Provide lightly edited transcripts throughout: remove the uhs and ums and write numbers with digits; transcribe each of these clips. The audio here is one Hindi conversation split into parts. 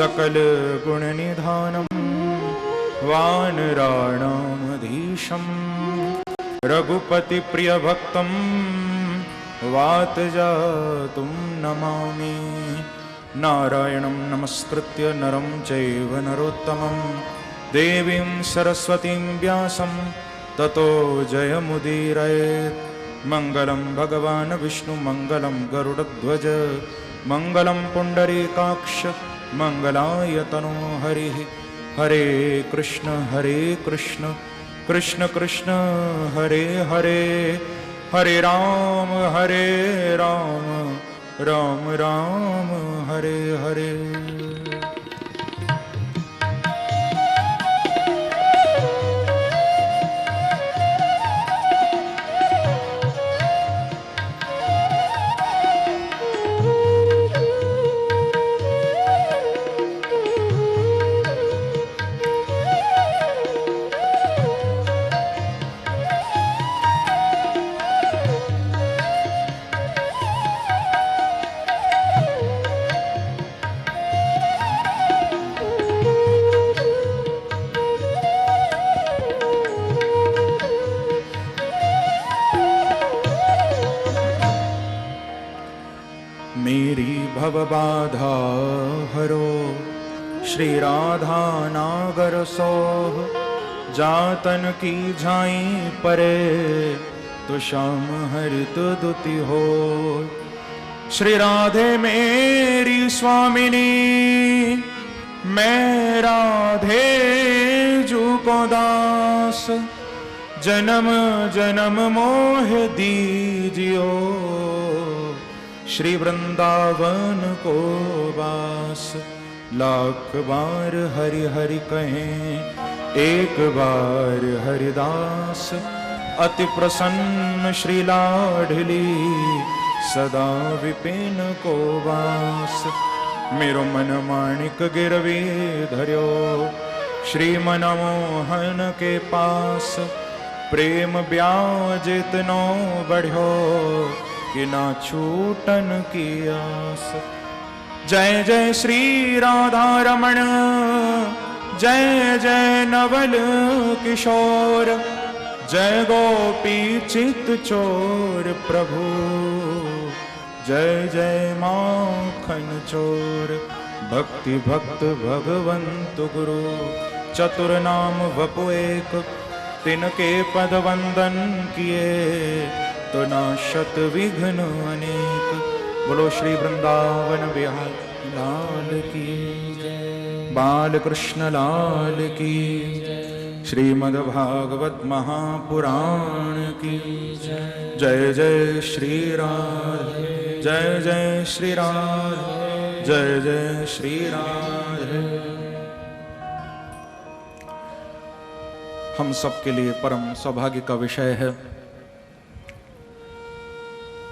सकल गुण निधानम वानराणामधीशम रघुपति प्रिय भक्तम वातजातुम नमामि। नारायणं नमस्कृत्य नरं चैव नरोत्तमं देवीं सरस्वतीं व्यासं ततो जयमुदीरयेत्। मंगलं भगवान् विष्णु मंगलं गरुडध्वज मंगलं पुंडरीकाक्ष मंगलाय तनो हरिः। हरे कृष्ण कृष्ण कृष्ण हरे हरे, हरे राम राम राम हरे हरे। मेरी भवबाधा हरो श्री राधा नागर सोह, जातन की झाई परे तो श्याम हरित दुति हो। श्री राधे मेरी स्वामिनी, मैं राधे जू को दास, जन्म जन्म मोह दीजियो श्री वृंदावन को वास। लाख बार हरि हरि कहें एक बार हरिदास, अति प्रसन्न श्री लाडली सदा विपिन को वास। मेरो मन माणिक गिरवी धर्यो श्री मनमोहन के पास, प्रेम ब्याज इतनो बढ़्यो कि ना छूटन की आस। जय जय श्री राधा रमण, जय जय नवल किशोर, जय गोपी चित चोर प्रभु, जय जय माखन चोर। भक्ति भक्त भगवंत गुरु, चतुर नाम वपु एक, तिनके पद वंदन किए तो नाशत विघ्न अनेक। बोलो श्री वृंदावन बिहारी लाल की जय, बाल कृष्ण लाल की जय, श्रीमद्भागवत महापुराण की जय। जय जय श्री राधे, जय जय श्री राधे, जय जय श्री राधे। हम सबके लिए परम सौभाग्य का विषय है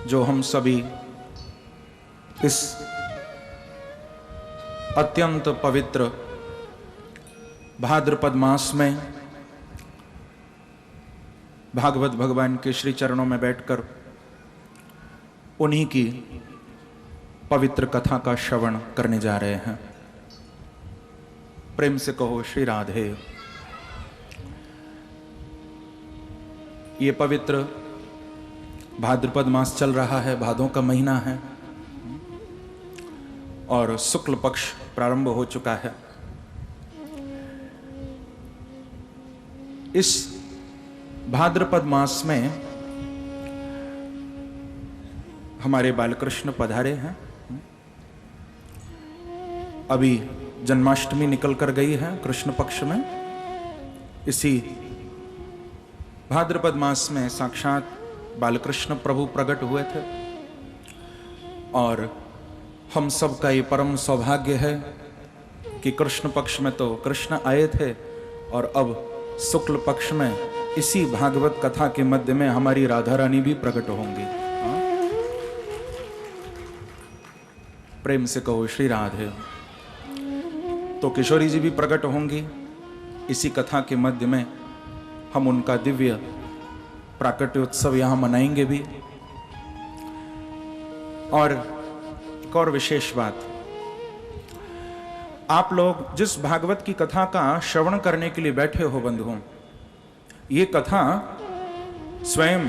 जो हम सभी इस अत्यंत पवित्र भाद्रपद मास में भागवत भगवान के श्री चरणों में बैठकर उन्हीं की पवित्र कथा का श्रवण करने जा रहे हैं। प्रेम से कहो श्री राधे। ये पवित्र भाद्रपद मास चल रहा है, भादों का महीना है और शुक्ल पक्ष प्रारंभ हो चुका है। इस भाद्रपद मास में हमारे बालकृष्ण पधारे हैं। अभी जन्माष्टमी निकल कर गई है कृष्ण पक्ष में। इसी भाद्रपद मास में साक्षात बालकृष्ण प्रभु प्रकट हुए थे और हम सब का ये परम सौभाग्य है कि कृष्ण पक्ष में तो कृष्ण आए थे और अब शुक्ल पक्ष में इसी भागवत कथा के मध्य में हमारी राधा रानी भी प्रकट होंगी। प्रेम से कहो श्री राधे। तो किशोरी जी भी प्रकट होंगी इसी कथा के मध्य में। हम उनका दिव्य प्राकट्य उत्सव यहां मनाएंगे भी। और एक और विशेष बात, आप लोग जिस भागवत की कथा का श्रवण करने के लिए बैठे हो बंधुओं, ये कथा स्वयं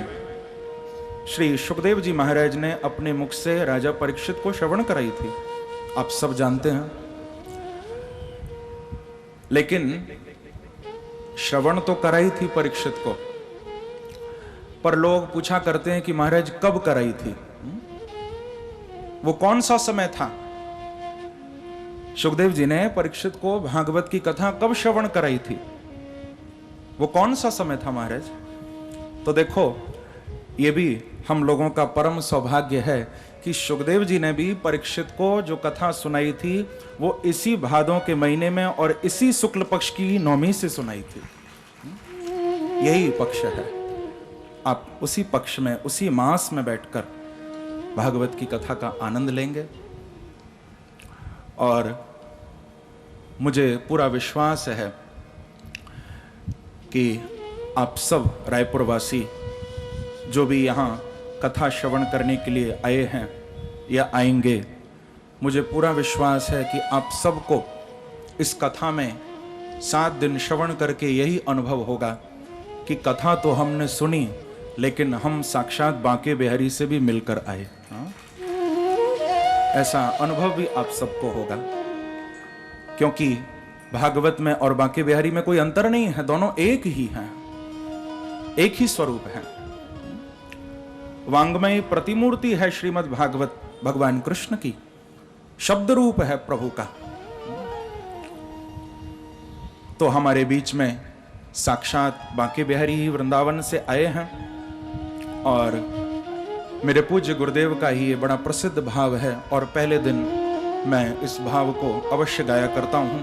श्री सुखदेव जी महाराज ने अपने मुख से राजा परीक्षित को श्रवण कराई थी, आप सब जानते हैं। लेकिन श्रवण तो कराई थी परीक्षित को, पर लोग पूछा करते हैं कि महाराज कब कराई थी, वो कौन सा समय था? सुखदेव जी ने परीक्षित को भागवत की कथा कब श्रवण कराई थी, वो कौन सा समय था महाराज? तो देखो, ये भी हम लोगों का परम सौभाग्य है कि सुखदेव जी ने भी परीक्षित को जो कथा सुनाई थी वो इसी भादों के महीने में और इसी शुक्ल पक्ष की नौमी से सुनाई थी। यही पक्ष है, आप उसी पक्ष में, उसी मास में बैठकर भागवत की कथा का आनंद लेंगे। और मुझे पूरा विश्वास है कि आप सब रायपुर वासी जो भी यहाँ कथा श्रवण करने के लिए आए हैं या आएंगे, मुझे पूरा विश्वास है कि आप सबको इस कथा में 7 दिन श्रवण करके यही अनुभव होगा कि कथा तो हमने सुनी, लेकिन हम साक्षात बांके बिहारी से भी मिलकर आए। ऐसा अनुभव भी आप सबको होगा, क्योंकि भागवत में और बांके बिहारी में कोई अंतर नहीं है, दोनों एक ही हैं, एक ही स्वरूप है। वांग्मय प्रतिमूर्ति है श्रीमद् भागवत भगवान कृष्ण की, शब्द रूप है प्रभु का। तो हमारे बीच में साक्षात बांके बिहारी ही वृंदावन से आए हैं, और मेरे पूज्य गुरुदेव का ही ये बड़ा प्रसिद्ध भाव है। और पहले दिन मैं इस भाव को अवश्य गाया करता हूं,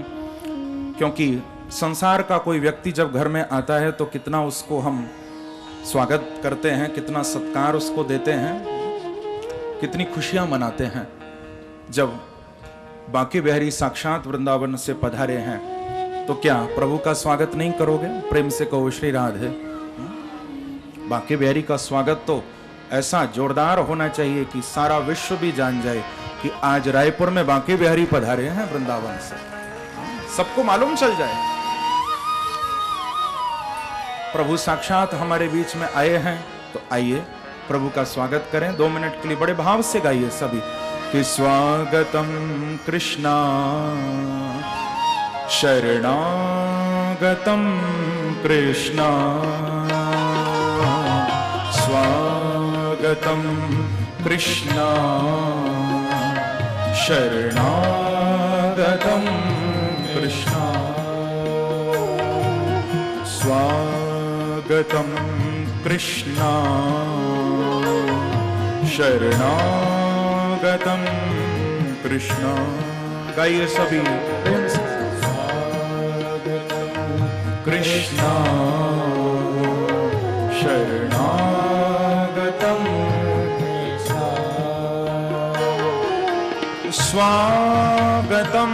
क्योंकि संसार का कोई व्यक्ति जब घर में आता है तो कितना उसको हम स्वागत करते हैं, कितना सत्कार उसको देते हैं, कितनी खुशियां मनाते हैं। जब बांके बिहारी साक्षात वृंदावन से पधारे हैं तो क्या प्रभु का स्वागत नहीं करोगे? प्रेम से कहो श्री राधे। बांके बिहारी का स्वागत तो ऐसा जोरदार होना चाहिए कि सारा विश्व भी जान जाए कि आज रायपुर में बांके बिहारी पधारे हैं वृंदावन से, सबको मालूम चल जाए। प्रभु साक्षात हमारे बीच में आए हैं, तो आइए प्रभु का स्वागत करें। 2 मिनट के लिए बड़े भाव से गाइए सभी कि स्वागतम कृष्णा शरणागतम कृष्णा, स्वागतम कृष्णा शरणागतम कृष्णा, स्वागतम कृष्णा शरणागतम कृष्णा। गाइए सभी प्रेम से। कृष्णा शरणागतम कृष्णा, स्वागतम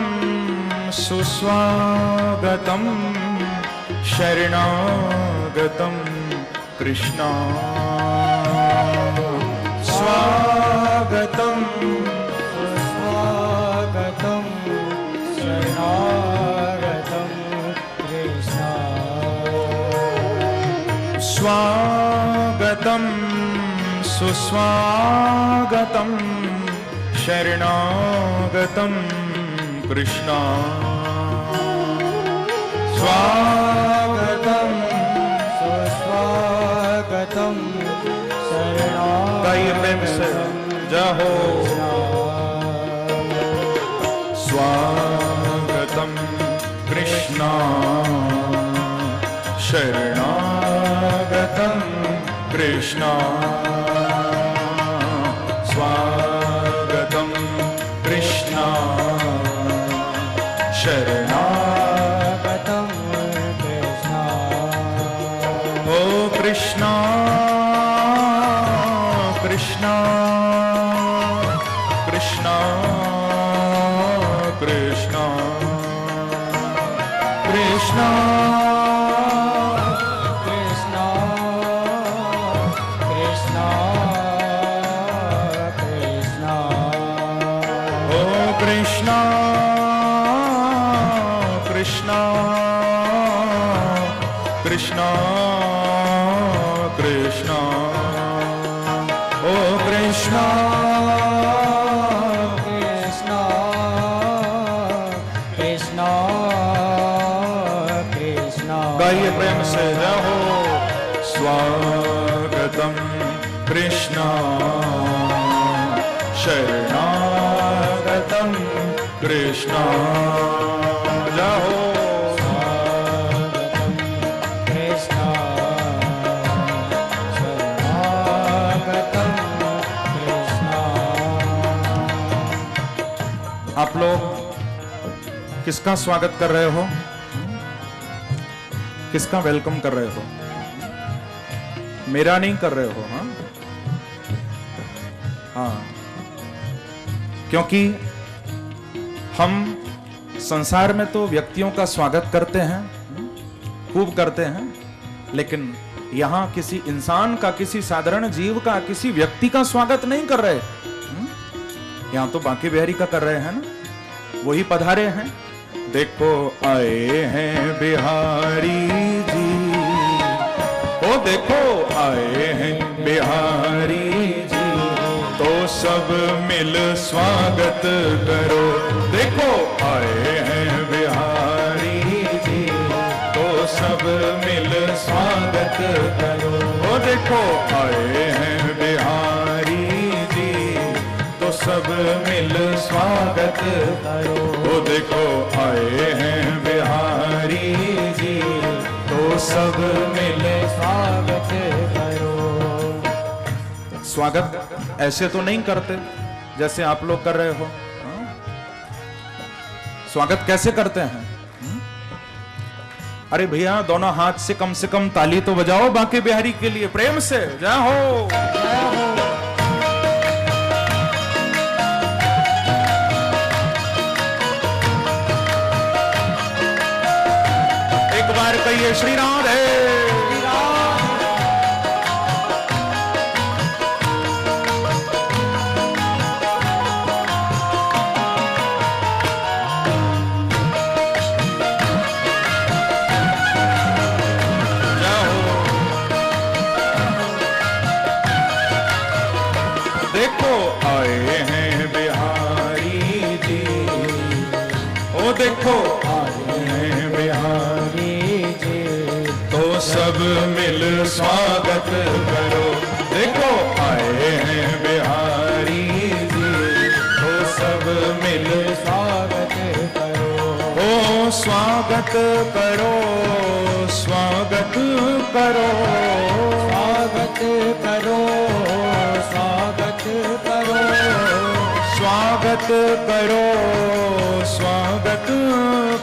सुस्वागतम शरणागतम कृष्णा, स्वागतम सुस्वागतम शरणागतम कृष्णा, स्वागतम सुस्वागतम शरणागतम कृष्णा, स्वागतम सुस्वागतम शरणागतम जहो, स्वागतम कृष्णा शरणागतम कृष्णा, स्वागतम कृष्णा शरणागतम कृष्णा। ओ कृष्णा कृष्णा कृष्णा कृष्णा कृष्णा कृष्णा कृष्णा कृष्णा। ओ कृष्णा कृष्णा कृष्णा ओ कृष्णा कृष्णा कृष्णा कृष्णा। गाइए प्रेम से जय हो। स्वागतम कृष्णा शरणागतम कृष्णा जय हो। स्वागतम कृष्णा शरणागतम कृष्णा। आप लोग किसका स्वागत कर रहे हो? किसका वेलकम कर रहे हो? मेरा नहीं कर रहे हो? हाँ हाँ, क्योंकि हम संसार में तो व्यक्तियों का स्वागत करते हैं, खूब करते हैं, लेकिन यहां किसी इंसान का, किसी साधारण जीव का, किसी व्यक्ति का स्वागत नहीं कर रहे। यहां तो बांके बिहारी का कर रहे हैं ना, वही पधारे हैं। देखो आए हैं बिहारी जी, ओ देखो आए हैं बिहारी जी, तो सब मिल स्वागत करो। देखो आए हैं बिहारी जी, तो सब मिल स्वागत करो। ओ देखो आए हैं बिहारी जी, तो सब मिल स्वागत करो। ओ देखो आए हैं बिहारी जी, तो सब मिल स्वागत करो। स्वागत ऐसे तो नहीं करते जैसे आप लोग कर रहे हो। स्वागत कैसे करते हैं? अरे भैया दोनों हाथ से कम ताली तो बजाओ बांके बिहारी के लिए, प्रेम से जय हो। एक बार कहिए श्री राधे। देखो आए हैं बिहारी जी, ओ देखो आए हैं बिहारी जी, तो सब मिल स्वागत करो। देखो आए हैं बिहारी जी, तो सब मिल स्वागत करो। ओ स्वागत करो, स्वागत करो, स्वागत करो, स्वागत करो, स्वागत करो, स्वागत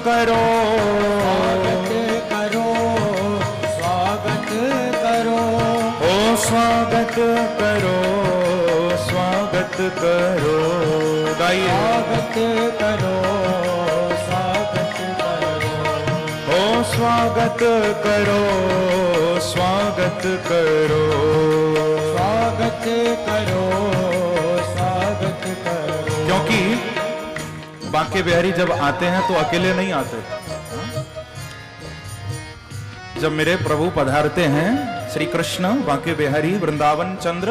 करो, स्वागत करो, स्वागत करो। ओ स्वागत करो, स्वागत करो। गाइए स्वागत करो, स्वागत करो। ओ स्वागत करो, स्वागत करो, स्वागत करो, स्वागत करो। क्योंकि बांके बिहारी जब आते हैं तो अकेले नहीं आते। जब मेरे प्रभु पधारते हैं श्री कृष्ण बांके बिहारी वृंदावन चंद्र,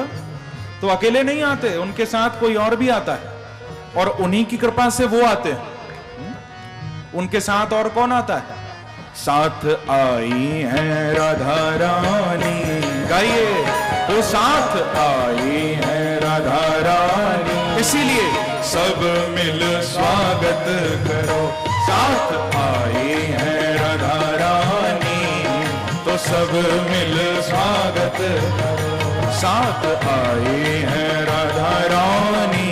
तो अकेले नहीं आते, उनके साथ कोई और भी आता है, और उन्हीं की कृपा से वो आते हैं। उनके साथ और कौन आता है? साथ आई है राधा रानी। गाइए तो साथ आई है राधा रानी, इसीलिए सब मिल स्वागत करो। साथ आई है राधा रानी, तो सब मिल स्वागत करो। साथ आई है राधा रानी,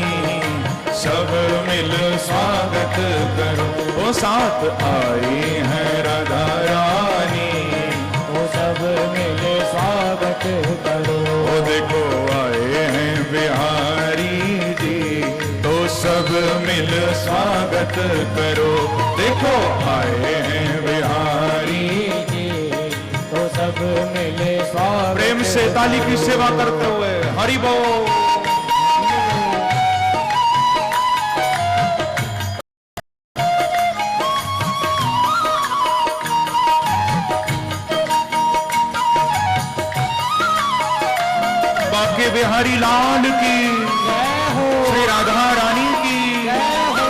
सब मिल स्वागत करो। ओ साथ आई है राधा रानी, तो सब मिल स्वागत करो। ओ देखो आए हैं बिहारी जी, तो सब मिल स्वागत करो। देखो आए हैं बिहारी जी, तो सब मिल स्वागत। प्रेम से ताली की सेवा करते हुए हरि बोल। बिहारी लाल की, जय हो, श्री राधा रानी की। जय हो।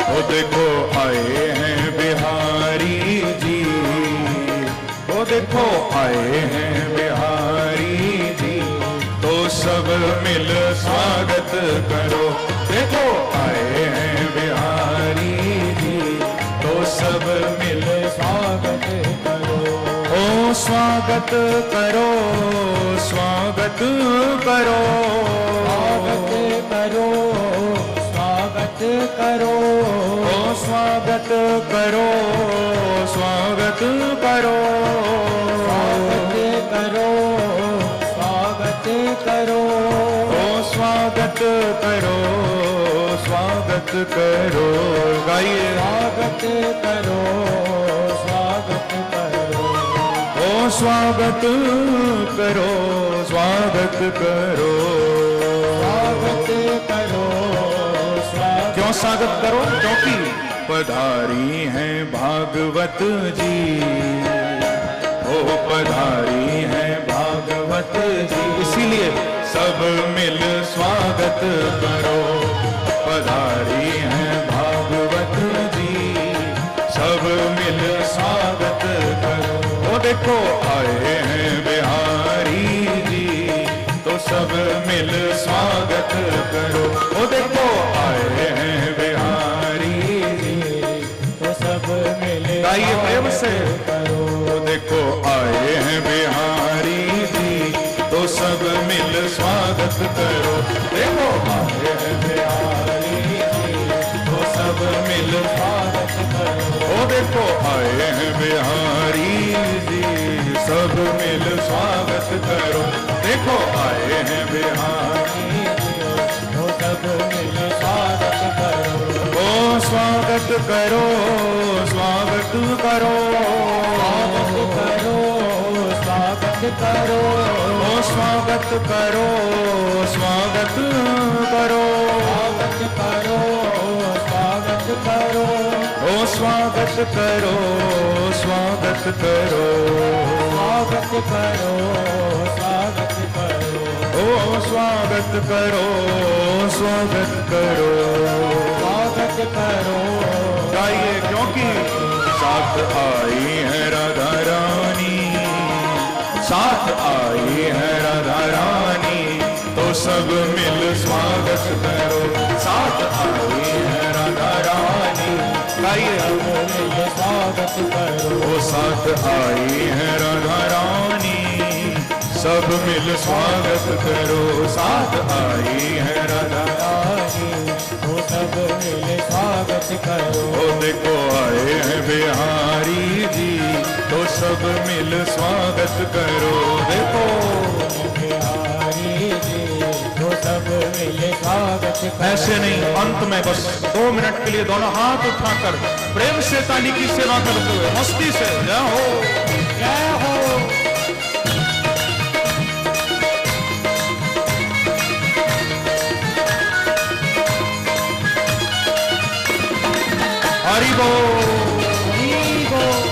ओ देखो आए हैं बिहारी जी, ओ देखो आए हैं बिहारी जी, तो सब मिल स्वागत करो। देखो आए हैं बिहारी जी, तो सब मिल स्वागत करो, ओ स्वागत करो, स्वागत करो, स्वागत करो, स्वागत करो, ओ स्वागत करो, स्वागत करो, स्वागत करो, स्वागत करो, ओ स्वागत करो, स्वागत करो। गाइए। स्वागत करो, स्वागत करो, ओ स्वागत करो, स्वागत करो, स्वागत करो, स्वागत। क्यों स्वागत करो? क्योंकि पधारी हैं भागवत जी, ओ पधारी हैं भागवत जी, इसीलिए सब मिल स्वागत करो। पधारी हैं भागवत जी, सब मिल स्वागत करो। ओ देखो आए हैं बिहारी जी, तो सब मिल स्वागत करो। ओ देखो आए हैं बिहारी जी, तो सब मिले गाइए प्रेम से। करो, ओ देखो आए हैं बिहारी जी, तो सब मिल स्वागत करो। देखो आए हैं बिहारी जी, तो सब मिल स्वागत करो। ओ देखो आए हैं बिहारी जी, सब मिल स्वागत करो। देखो आए हैं बिहारी जी, तो सब मिले स्वागत करो, ओ स्वागत करो, स्वागत करो, स्वागत करो, स्वागत करो, ओ स्वागत करो, स्वागत करो, स्वागत करो, स्वागत करो, ओ स्वागत करो, स्वागत करो, स्वागत करो, स्वागत करो, ओ स्वागत करो, स्वागत करो। स्वागत करो। गाइए क्योंकि साथ आई है राधा रानी, साथ आई है राधा रानी, तो सब मिल स्वागत करो। साथ आई है राधा रानी, गाइए मिले स्वागत करो, ओ साथ आई है राधा रानी, सब मिल स्वागत करो। साथ आई है राधा रानी, तो सब मिले स्वागत करो, ओ देखो आए हैं बिहारी जी, तो सब मिल स्वागत करो। देखो बिहारी जी, तो सब मिले स्वागत करो। ऐसे नहीं, अंत में बस 2 मिनट के लिए दोनों हाथ उठाकर प्रेम से ताली की सेवा करते हुए मस्ती से जय हो, जय हो, हरि बोल। हरि बोल।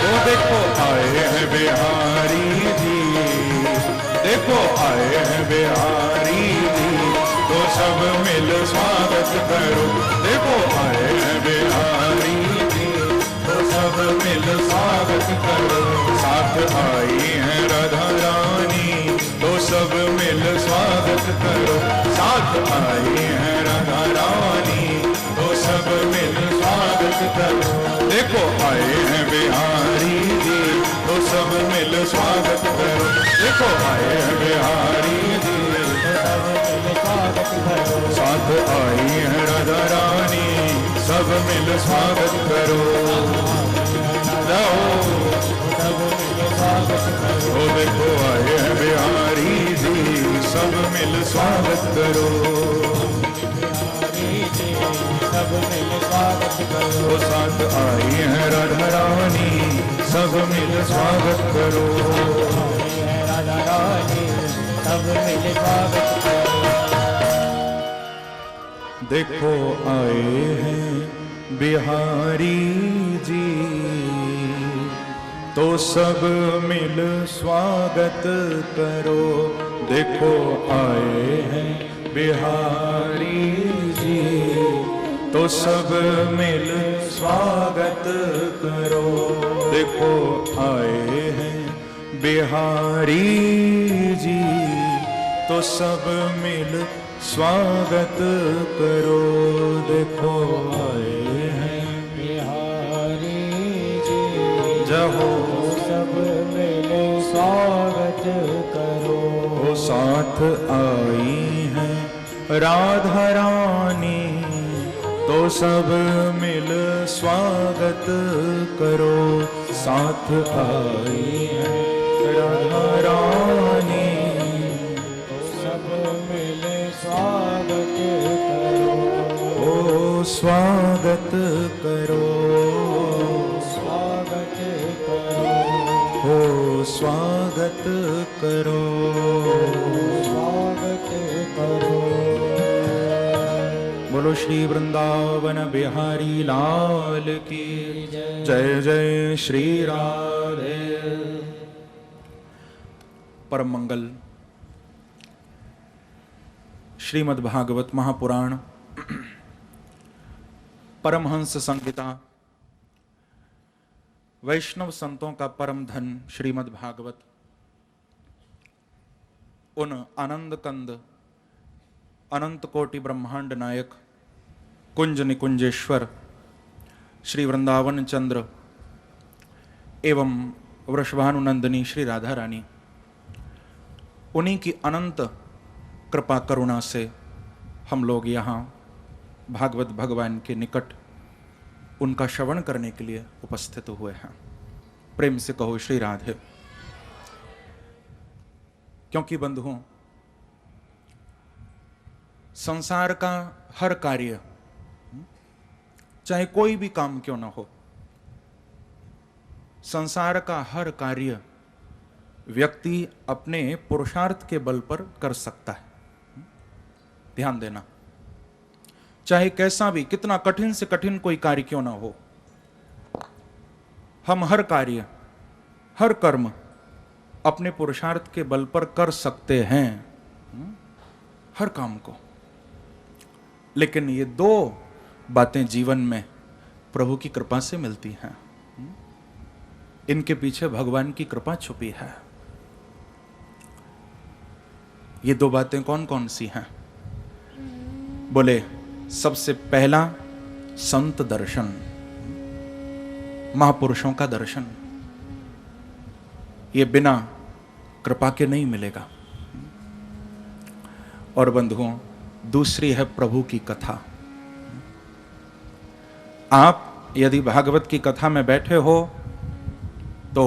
तो देखो आए हैं बिहारी जी, देखो आए हैं बिहारी जी, तो सब मिल स्वागत करो। देखो आए हैं बिहारी जी, तो सब मिल स्वागत करो। साथ आई है राधा रानी, तो सब मिल स्वागत करो। साथ आई है राधा रानी, तो सब मिल स्वागत करो। देखो आए हैं बिहारी जी, तो सब मिल स्वागत करो। देखो आए हैं बिहारी जी, स्वागत करो, साथ आई है राधा रानी, सब मिल स्वागत करो। जाओ सब मिल स्वागत करो। ओ देखो आए हैं बिहारी जी, सब मिल स्वागत करो। बिहारी जी सब मिल स्वागत करो। ओ साथ आई हैं राधा रानी, सब मिल स्वागत करो। आई है राधा रानी, सब मिल स्वागत करो। देखो आए हैं बिहारी जी, तो सब मिल स्वागत करो। देखो आए हैं बिहारी जी, तो सब मिल स्वागत करो। देखो आए हैं बिहारी जी, तो सब मिल स्वागत करो। देखो आए हैं बिहारी जी जहो सब मिल स्वागत करो। ओ साथ आई हैं राधा रानी, तो सब मिल स्वागत करो। साथ आई हैं राधा रानी, सब मिल स्वागत करो। ओ स्वागत करो, स्वागत करो। ओ स्वागत करो। स्वागत करो। बोलो श्री वृंदावन बिहारी लाल की जय। जय श्री राधे। परम मंगल श्रीमद् भागवत महापुराण परमहंस संहिता, वैष्णव संतों का परम धन श्रीमद् भागवत, उन आनंद कंद अनंत कोटि ब्रह्मांड नायक कुंज निकुंजेश्वर श्री वृंदावन चंद्र एवं वृषभानुनंदिनी श्री राधा रानी, उन्हीं की अनंत कृपा करुणा से हम लोग यहाँ भागवत भगवान के निकट उनका श्रवण करने के लिए उपस्थित हुए हैं। प्रेम से कहो श्री राधे। क्योंकि बंधुओं, संसार का हर कार्य, चाहे कोई भी काम क्यों ना हो, संसार का हर कार्य व्यक्ति अपने पुरुषार्थ के बल पर कर सकता है। ध्यान देना, चाहे कैसा भी, कितना कठिन से कठिन कोई कार्य क्यों ना हो, हम हर कार्य, हर कर्म अपने पुरुषार्थ के बल पर कर सकते हैं, हर काम को। लेकिन ये दो बातें जीवन में प्रभु की कृपा से मिलती हैं। इनके पीछे भगवान की कृपा छुपी है। ये दो बातें कौन कौन सी हैं? बोले, सबसे पहला संत दर्शन, महापुरुषों का दर्शन। ये बिना कृपा के नहीं मिलेगा। और बंधुओं, दूसरी है प्रभु की कथा। आप यदि भागवत की कथा में बैठे हो तो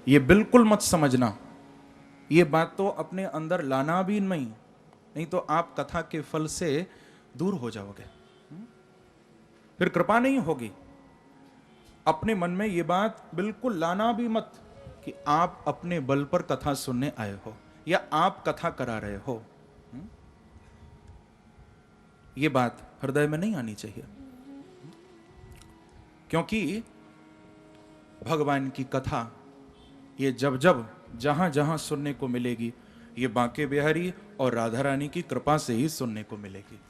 ये बिल्कुल मत समझना, ये बात तो अपने अंदर लाना भी नहीं तो आप कथा के फल से दूर हो जाओगे, फिर कृपा नहीं होगी। अपने मन में ये बात बिल्कुल लाना भी मत कि आप अपने बल पर कथा सुनने आए हो या आप कथा करा रहे हो। ये बात हृदय में नहीं आनी चाहिए, क्योंकि भगवान की कथा ये जब जब जहां जहां सुनने को मिलेगी, ये बांके बिहारी और राधा रानी की कृपा से ही सुनने को मिलेगी।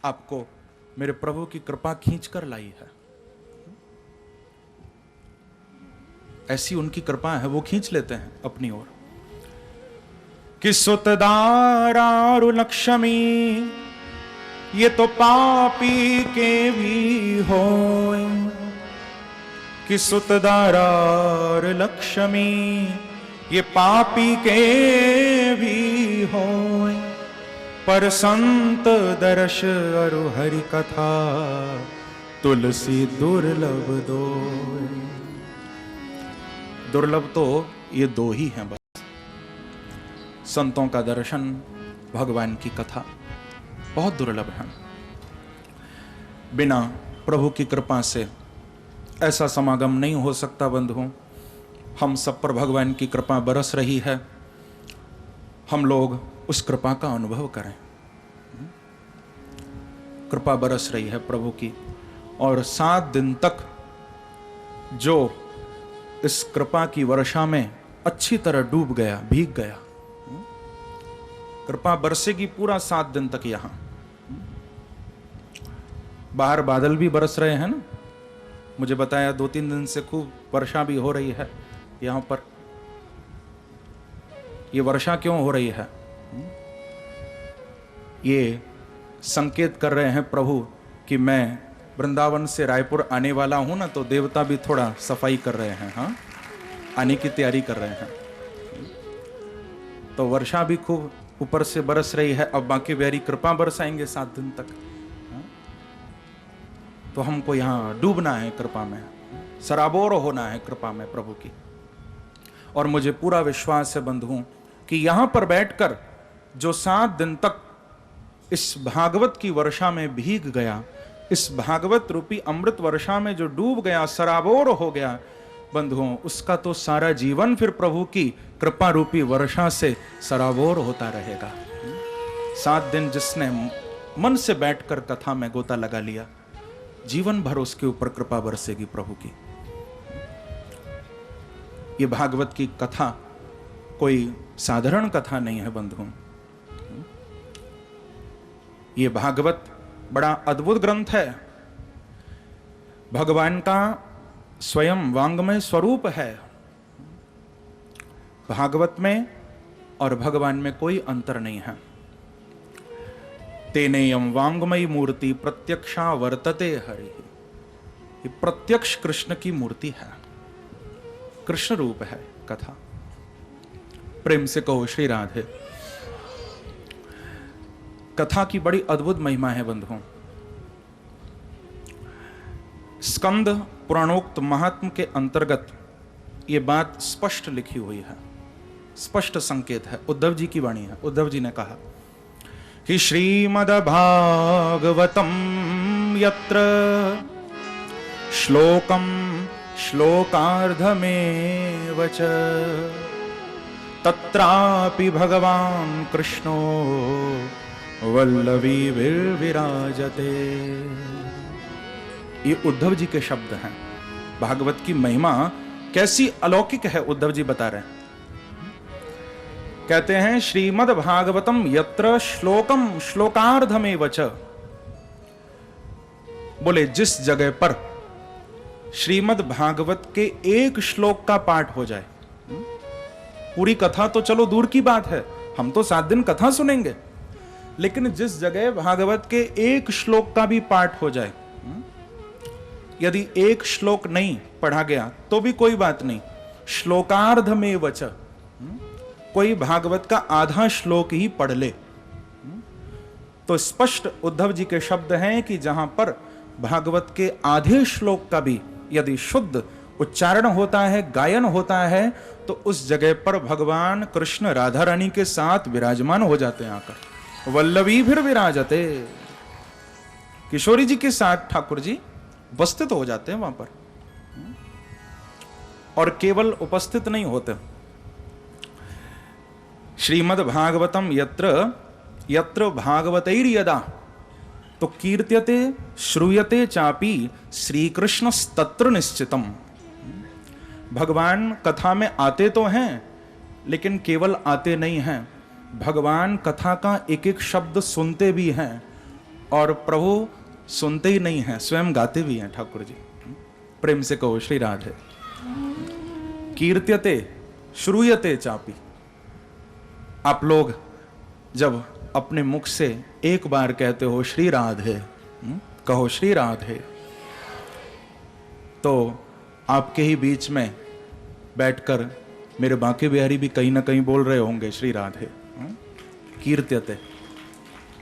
आपको मेरे प्रभु की कृपा खींच कर लाई है, ऐसी उनकी कृपा है, वो खींच लेते हैं अपनी ओर। कि सुतदारारु लक्ष्मी, ये तो पापी के भी होए। कि सुतदारार लक्ष्मी, ये पापी के भी होए। पर संत दर्श अरु हरि कथा, तुलसी दुर्लभ दो। दुर्लभ तो ये दो ही हैं बस, संतों का दर्शन, भगवान की कथा बहुत दुर्लभ है। बिना प्रभु की कृपा से ऐसा समागम नहीं हो सकता बंधुओं। हम सब पर भगवान की कृपा बरस रही है, हम लोग उस कृपा का अनुभव करें। कृपा बरस रही है प्रभु की, और 7 दिन तक जो इस कृपा की वर्षा में अच्छी तरह डूब गया, भीग गया, कृपा बरसेगी पूरा 7 दिन तक। यहां बाहर बादल भी बरस रहे हैं ना, मुझे बताया 2-3 दिन से खूब वर्षा भी हो रही है यहां पर। ये वर्षा क्यों हो रही है? ये संकेत कर रहे हैं प्रभु कि मैं वृंदावन से रायपुर आने वाला हूं ना, तो देवता भी थोड़ा सफाई कर रहे हैं, हाँ, आने की तैयारी कर रहे हैं। तो वर्षा भी खूब ऊपर से बरस रही है। अब बाकी बिहारी कृपा बरसाएंगे 7 दिन तक। तो हमको यहां डूबना है कृपा में, सराबोर होना है कृपा में प्रभु की। और मुझे पूरा विश्वास है बंधुओं कि यहां पर बैठकर जो 7 दिन तक इस भागवत की वर्षा में भीग गया, इस भागवत रूपी अमृत वर्षा में जो डूब गया, सराबोर हो गया बंधुओं, उसका तो सारा जीवन फिर प्रभु की कृपा रूपी वर्षा से सराबोर होता रहेगा। 7 दिन जिसने मन से बैठकर कथा में गोता लगा लिया, जीवन भर उसके ऊपर कृपा बरसेगी प्रभु की। ये भागवत की कथा कोई साधारण कथा नहीं है बंधुओं। ये भागवत बड़ा अद्भुत ग्रंथ है, भगवान का स्वयं वांग्मय स्वरूप है। भागवत में और भगवान में कोई अंतर नहीं है। तेनेयम वांग्मयी मूर्ति प्रत्यक्षा वर्तते हरि। ये प्रत्यक्ष कृष्ण की मूर्ति है, कृष्ण रूप है कथा। प्रेम से कहो श्री राधे। कथा की बड़ी अद्भुत महिमा है बंधुओं। स्कंद पुराणोक्त महात्म के अंतर्गत यह बात स्पष्ट लिखी हुई है, स्पष्ट संकेत है। उद्धव जी की वाणी है। उद्धव जी ने कहा कि श्रीमद्भागवतम यत्र श्लोकम श्लोकार्धमेव च तत्रापि भगवान कृष्णो वल्लवी विराजते। ये उद्धव जी के शब्द हैं। भागवत की महिमा कैसी अलौकिक है उद्धव जी बता रहे हैं। कहते हैं श्रीमद् भागवतम यत्र श्लोकम श्लोकार्धमेव च। बोले जिस जगह पर श्रीमद् भागवत के एक श्लोक का पाठ हो जाए, पूरी कथा तो चलो दूर की बात है, हम तो 7 दिन कथा सुनेंगे, लेकिन जिस जगह भागवत के एक श्लोक का भी पाठ हो जाए, यदि एक श्लोक नहीं पढ़ा गया तो भी कोई बात नहीं, श्लोकार्धमेव च, कोई भागवत का आधा श्लोक ही पढ़ ले, तो स्पष्ट उद्धव जी के शब्द हैं कि जहां पर भागवत के आधे श्लोक का भी यदि शुद्ध उच्चारण होता है, गायन होता है, तो उस जगह पर भगवान कृष्ण राधा रानी के साथ विराजमान हो जाते हैं आकर। वल्लभी फिर विराजते, किशोरी जी के साथ ठाकुर जी उपस्थित हो जाते हैं वहां पर। और केवल उपस्थित नहीं होते, श्रीमद् भागवतम यत्र यत्र भागवतैर यदा, तो कीर्त्यते श्रूयते चापि श्री कृष्ण तत्र निश्चितम। भगवान कथा में आते तो हैं, लेकिन केवल आते नहीं हैं, भगवान कथा का एक एक शब्द सुनते भी हैं, और प्रभु सुनते ही नहीं हैं, स्वयं गाते भी हैं ठाकुर जी। प्रेम से कहो श्री राधे। कीर्त्यते श्रूयते चापि। आप लोग जब अपने मुख से एक बार कहते हो श्री राधे, कहो श्री राधे, तो आपके ही बीच में बैठकर मेरे बांके बिहारी भी कहीं ना कहीं बोल रहे होंगे श्री राधे। कीर्त्यते,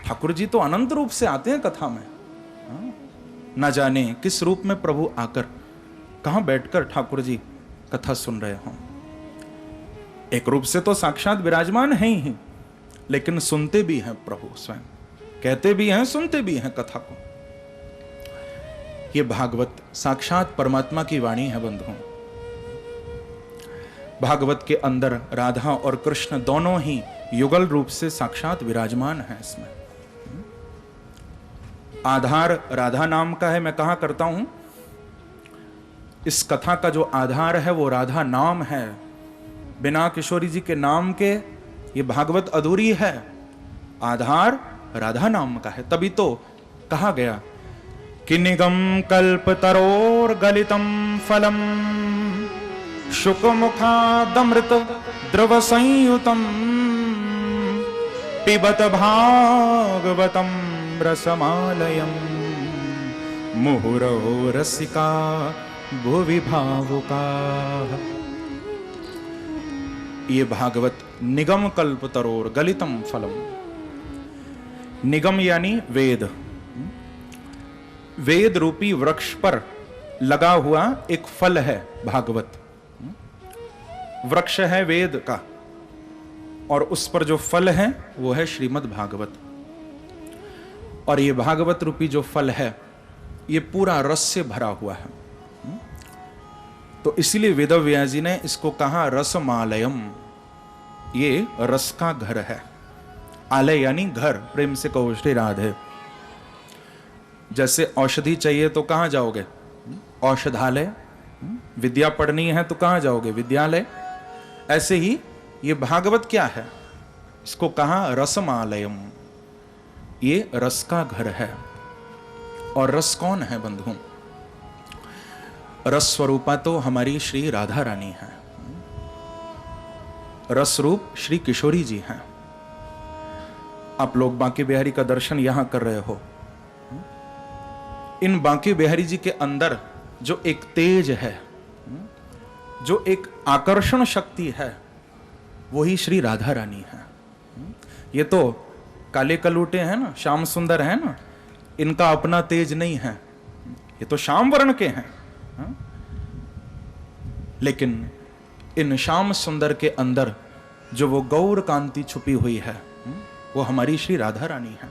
ठाकुर जी तो अनंत रूप से आते हैं कथा में, ना जाने किस रूप में प्रभु आकर कहां बैठकर ठाकुर जी कथा सुन रहे हों। एक रूप से तो साक्षात विराजमान हैं ही, लेकिन सुनते भी हैं प्रभु स्वयं, कहते भी हैं, सुनते भी हैं कथा को। ये भागवत साक्षात परमात्मा की वाणी है बंधुओं। भागवत के अंदर राधा और कृष्ण दोनों ही युगल रूप से साक्षात विराजमान हैं। इसमें आधार राधा नाम का है, मैं कहा करता हूं, इस कथा का जो आधार है वो राधा नाम है। बिना किशोरी जी के नाम के ये भागवत अधूरी है। आधार राधा नाम का है, तभी तो कहा गया कि निगम कल्प तरोर गलितम फलम शुक मुखादमृत द्रव संयुतम पिबत भागवतम रसमालयम मुहुरो रसिका भुवि भावुका। ये भागवत निगम कल्प तरोर गलितम फलम। निगम यानी वेद, वेद रूपी वृक्ष पर लगा हुआ एक फल है भागवत। वृक्ष है वेद का और उस पर जो फल है वो है श्रीमद् भागवत। और ये भागवत रूपी जो फल है ये पूरा रस से भरा हुआ है। तो इसलिए वेदव्यास जी ने इसको कहा रसमालयम, ये रस का घर है। आलय यानी घर, प्रेम से कहो श्री राधे। जैसे औषधि चाहिए तो कहां जाओगे? औषधालय। विद्या पढ़नी है तो कहां जाओगे? विद्यालय। ऐसे ही ये भागवत क्या है? इसको कहा रसमालयम, ये रस का घर है। और रस कौन है बंधु? रस स्वरूपा तो हमारी श्री राधा रानी है। रस रूप श्री किशोरी जी हैं। आप लोग बांके बिहारी का दर्शन यहां कर रहे हो। इन बांके बिहारी जी के अंदर जो एक तेज है, जो एक आकर्षण शक्ति है, वही श्री राधा रानी है। ये तो काले कलूटे हैं ना, श्याम सुंदर है ना, इनका अपना तेज नहीं है, ये तो श्याम वर्ण के हैं। लेकिन इन श्याम सुंदर के अंदर जो वो गौर कांति छुपी हुई है, वो हमारी श्री राधा रानी है,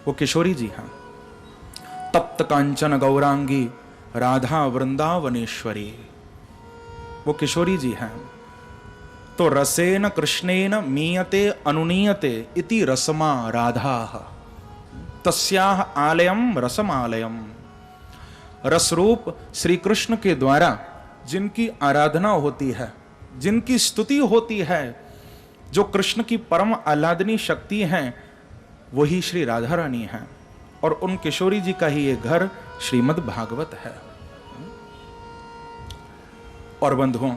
वो किशोरी जी हैं। तप्त कांचन गौरांगी राधा वृंदावनेश्वरी, वो किशोरी जी हैं। तो रसेन कृष्णेन मीयते अनुनीयते इति रसमा राधा तस्याह आलयम रसमालयम। रसरूप श्री कृष्ण के द्वारा जिनकी आराधना होती है, जिनकी स्तुति होती है, जो कृष्ण की परम आह्लादनी शक्ति है, वही श्री राधा रानी है। और उन किशोरी जी का ही ये घर श्रीमद् भागवत है। और बंधुओं,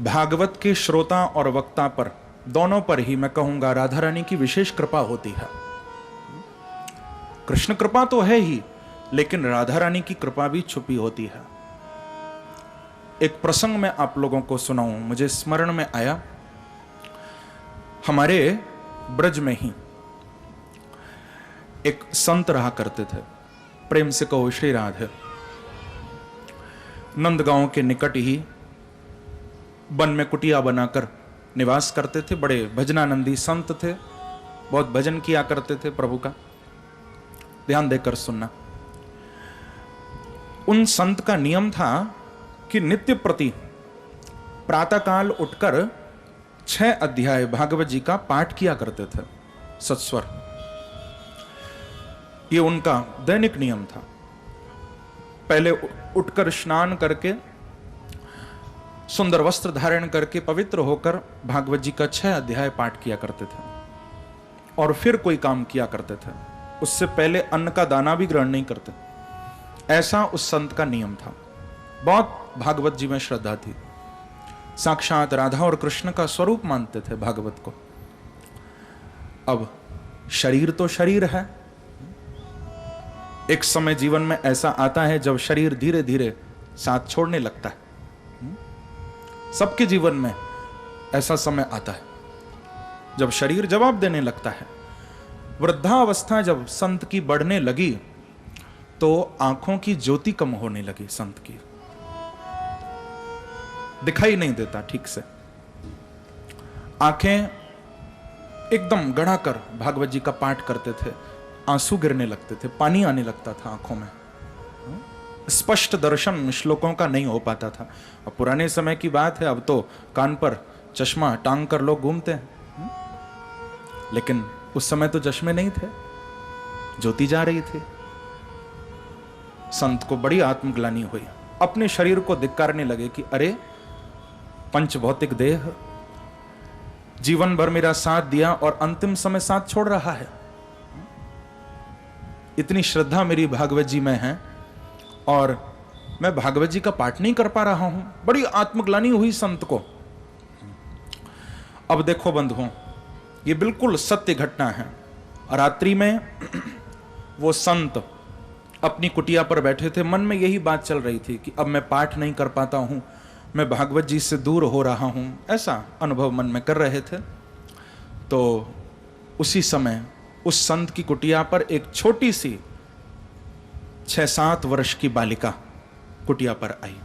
भागवत के श्रोता और वक्ता पर, दोनों पर ही मैं कहूंगा राधा रानी की विशेष कृपा होती है। कृष्ण कृपा तो है ही, लेकिन राधा रानी की कृपा भी छुपी होती है। एक प्रसंग मैं आप लोगों को सुनाऊं, मुझे स्मरण में आया। हमारे ब्रज में ही एक संत रहा करते थे, प्रेम से कहो श्री राधे। नंदगांव के निकट ही वन में कुटिया बनाकर निवास करते थे। बड़े भजनानंदी संत थे, बहुत भजन किया करते थे प्रभु का। ध्यान देकर सुनना। उन संत का नियम था कि नित्य प्रति प्रातःकाल उठकर 6 अध्याय भागवत जी का पाठ किया करते थे, सत्स्वर। ये उनका दैनिक नियम था। पहले उठकर स्नान करके, सुंदर वस्त्र धारण करके, पवित्र होकर भागवत जी का 6 अध्याय पाठ किया करते थे और फिर कोई काम किया करते थे। उससे पहले अन्न का दाना भी ग्रहण नहीं करते। ऐसा उस संत का नियम था। बहुत भागवत जी में श्रद्धा थी। साक्षात राधा और कृष्ण का स्वरूप मानते थे भागवत को। अब शरीर तो शरीर है। एक समय जीवन में ऐसा आता है जब शरीर धीरे धीरे साथ छोड़ने लगता है। सबके जीवन में ऐसा समय आता है जब शरीर जवाब देने लगता है। वृद्धावस्था जब संत की बढ़ने लगी तो आंखों की ज्योति कम होने लगी, संत की दिखाई नहीं देता ठीक से, आंखें एकदम गड़ा कर भागवत जी का पाठ करते थे, आंसू गिरने लगते थे, पानी आने लगता था आंखों में, स्पष्ट दर्शन श्लोकों का नहीं हो पाता था। अब पुराने समय की बात है, अब तो कान पर चश्मा टांग कर लोग घूमते हैं, लेकिन उस समय तो चश्मे नहीं थे, ज्योति जा रही थी। संत को बड़ी आत्मग्लानि हुई, अपने शरीर को धिक्कारने लगे कि अरे पंच भौतिक देह जीवन भर मेरा साथ दिया और अंतिम समय साथ छोड़ रहा है, इतनी श्रद्धा मेरी भागवत जी में है और मैं भागवत जी का पाठ नहीं कर पा रहा हूं। बड़ी आत्मग्लानि हुई संत को। अब देखो बंधुओं, ये बिल्कुल सत्य घटना है। रात्रि में वो संत अपनी कुटिया पर बैठे थे, मन में यही बात चल रही थी कि अब मैं पाठ नहीं कर पाता हूं, मैं भागवत जी से दूर हो रहा हूं, ऐसा अनुभव मन में कर रहे थे। तो उसी समय उस संत की कुटिया पर एक छोटी सी 6-7 वर्ष की बालिका कुटिया पर आई।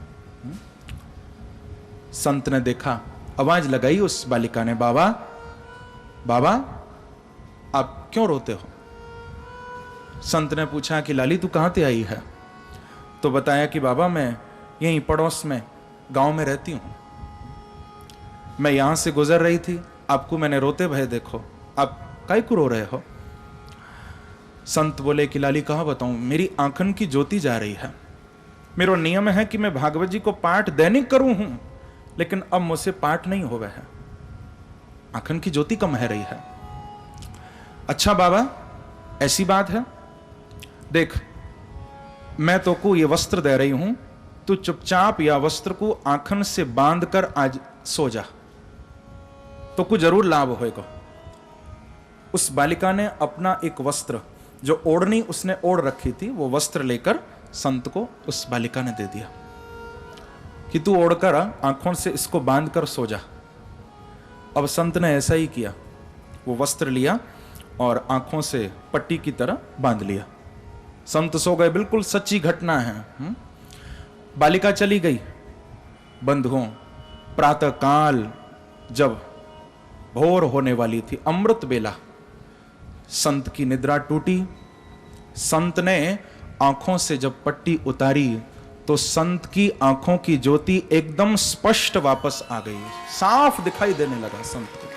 संत ने देखा, आवाज लगाई उस बालिका ने, बाबा बाबा आप क्यों रोते हो? संत ने पूछा कि लाली तू कहां से आई है? तो बताया कि बाबा मैं यहीं पड़ोस में गांव में रहती हूं, मैं यहां से गुजर रही थी, आपको मैंने रोते भय देखो, आप काहे को रो रहे हो? संत बोले कि लाली कहां बताऊं, मेरी आंखन की ज्योति जा रही है, मेरा नियम है कि मैं भागवत जी को पाठ दैनिक करूं हूं, लेकिन अब मुझसे पाठ नहीं हो रहा है, आंखन की ज्योति कम है रही है। अच्छा बाबा ऐसी बात है, देख मैं तो को ये वस्त्र दे रही हूं, तू चुपचाप या वस्त्र को आंखन से बांधकर आज सो जा, तो कुछ जरूर लाभ होएगा। उस बालिका ने अपना एक वस्त्र जो ओढ़नी उसने ओढ़ रखी थी, वो वस्त्र लेकर संत को उस बालिका ने दे दिया कि तू ओढ़कर आंखों से इसको बांधकर सो जा। अब संत ने ऐसा ही किया, वो वस्त्र लिया और आंखों से पट्टी की तरह बांध लिया, संत सो गए। बिल्कुल सच्ची घटना है। बालिका चली गई। बंधुओं, प्रातः काल जब भोर होने वाली थी, अमृत बेला, संत की निद्रा टूटी। संत ने आंखों से जब पट्टी उतारी तो संत की आंखों की ज्योति एकदम स्पष्ट वापस आ गई, साफ दिखाई देने लगा संत को।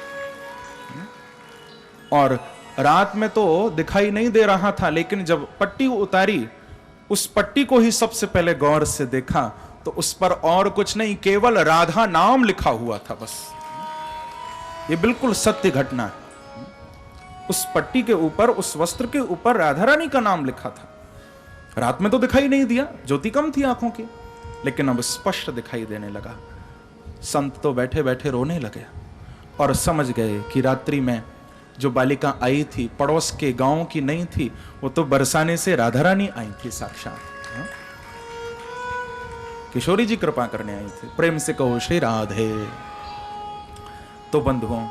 और रात में तो दिखाई नहीं दे रहा था, लेकिन जब पट्टी उतारी, उस पट्टी को ही सबसे पहले गौर से देखा तो उस पर और कुछ नहीं, केवल राधा नाम लिखा हुआ था बस। ये बिल्कुल सत्य घटना है। उस पट्टी के ऊपर, उस वस्त्र के ऊपर राधा रानी का नाम लिखा था। रात में तो दिखाई नहीं दिया, ज्योति कम थी आंखों की, लेकिन अब स्पष्ट दिखाई देने लगा। संत तो बैठे बैठे रोने लगे और समझ गए कि रात्रि में जो बालिका आई थी पड़ोस के गांव की नहीं थी, वो तो बरसाने से राधा रानी आई थी साक्षात। किशोरी जी कृपा करने आई थी। प्रेम से कहो श्री राधे। तो बंधुओं,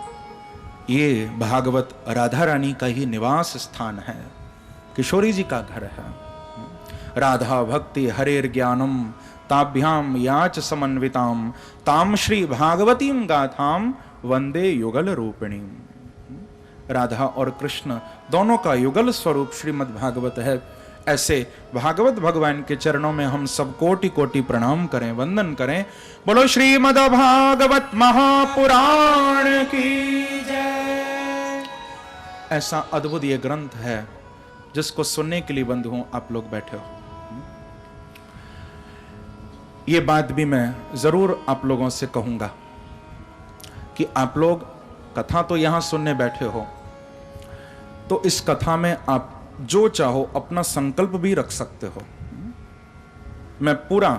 ये भागवत राधा रानी का ही निवास स्थान है, किशोरी जी का घर है। राधा भक्ति हरेर ज्ञानम ताभ्याम याच समन्विताम ताम श्री भागवतीम गाथाम वंदे युगल रूपिणी। राधा और कृष्ण दोनों का युगल स्वरूप श्रीमद् भागवत है। ऐसे भागवत भगवान के चरणों में हम सब कोटि कोटि प्रणाम करें, वंदन करें। बोलो श्रीमद् भागवत महापुराण की जय। ऐसा अद्भुत ये ग्रंथ है जिसको सुनने के लिए बंधुओं आप लोग बैठे हो। ये बात भी मैं जरूर आप लोगों से कहूंगा कि आप लोग कथा तो यहां सुनने बैठे हो, तो इस कथा में आप जो चाहो अपना संकल्प भी रख सकते हो। मैं पूरा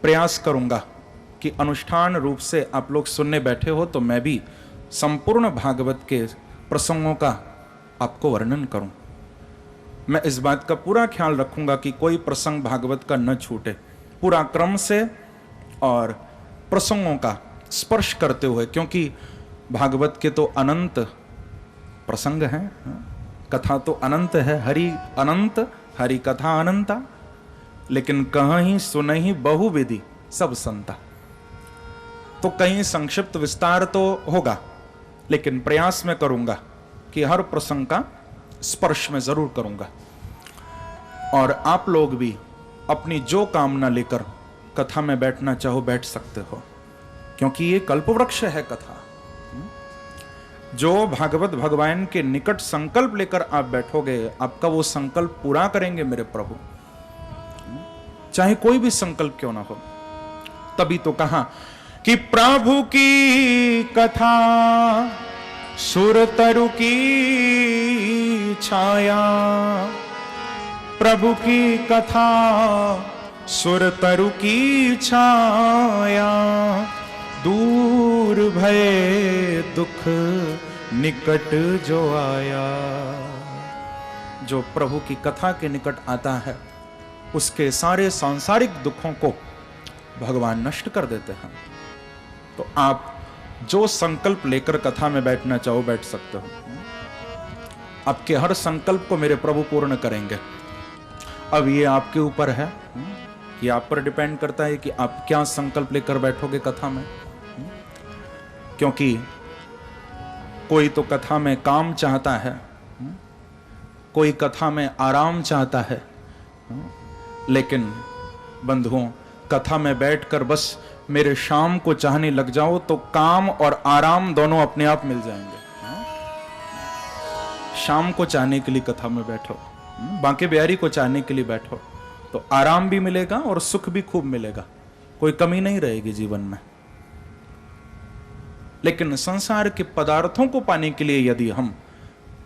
प्रयास करूंगा कि अनुष्ठान रूप से आप लोग सुनने बैठे हो तो मैं भी संपूर्ण भागवत के प्रसंगों का आपको वर्णन करूं। मैं इस बात का पूरा ख्याल रखूंगा कि कोई प्रसंग भागवत का न छूटे, पूरा क्रम से और प्रसंगों का स्पर्श करते हुए, क्योंकि भागवत के तो अनंत प्रसंग हैं, कथा तो अनंत है, हरि अनंत, हरि कथा अनंता, लेकिन कहीं सुनहि बहुविधि सब संता। तो कहीं संक्षिप्त विस्तार तो होगा, लेकिन प्रयास में करूंगा कि हर प्रसंग का स्पर्श में जरूर करूंगा। और आप लोग भी अपनी जो कामना लेकर कथा में बैठना चाहो बैठ सकते हो, क्योंकि ये कल्पवृक्ष है कथा। जो भागवत भगवान के निकट संकल्प लेकर आप बैठोगे, आपका वो संकल्प पूरा करेंगे मेरे प्रभु, चाहे कोई भी संकल्प क्यों ना हो। तभी तो कहा कि प्रभु की कथा सुर तरु की छाया, प्रभु की कथा सुर तरु की छाया, दूर भय दुख निकट जो आया। जो प्रभु की कथा के निकट आता है, उसके सारे सांसारिक दुखों को भगवान नष्ट कर देते हैं। तो आप जो संकल्प लेकर कथा में बैठना चाहो बैठ सकते हो। आपके हर संकल्प को मेरे प्रभु पूर्ण करेंगे। अब ये आपके ऊपर है कि आप पर डिपेंड करता है कि आप क्या संकल्प लेकर बैठोगे कथा में। क्योंकि कोई तो कथा में काम चाहता है, कोई कथा में आराम चाहता है, लेकिन बंधुओं कथा में बैठकर बस मेरे शाम को चाहने लग जाओ तो काम और आराम दोनों अपने आप मिल जाएंगे। शाम को चाहने के लिए कथा में बैठो, बांके बिहारी को चाहने के लिए बैठो, तो आराम भी मिलेगा और सुख भी खूब मिलेगा, कोई कमी नहीं रहेगी जीवन में। लेकिन संसार के पदार्थों को पाने के लिए यदि हम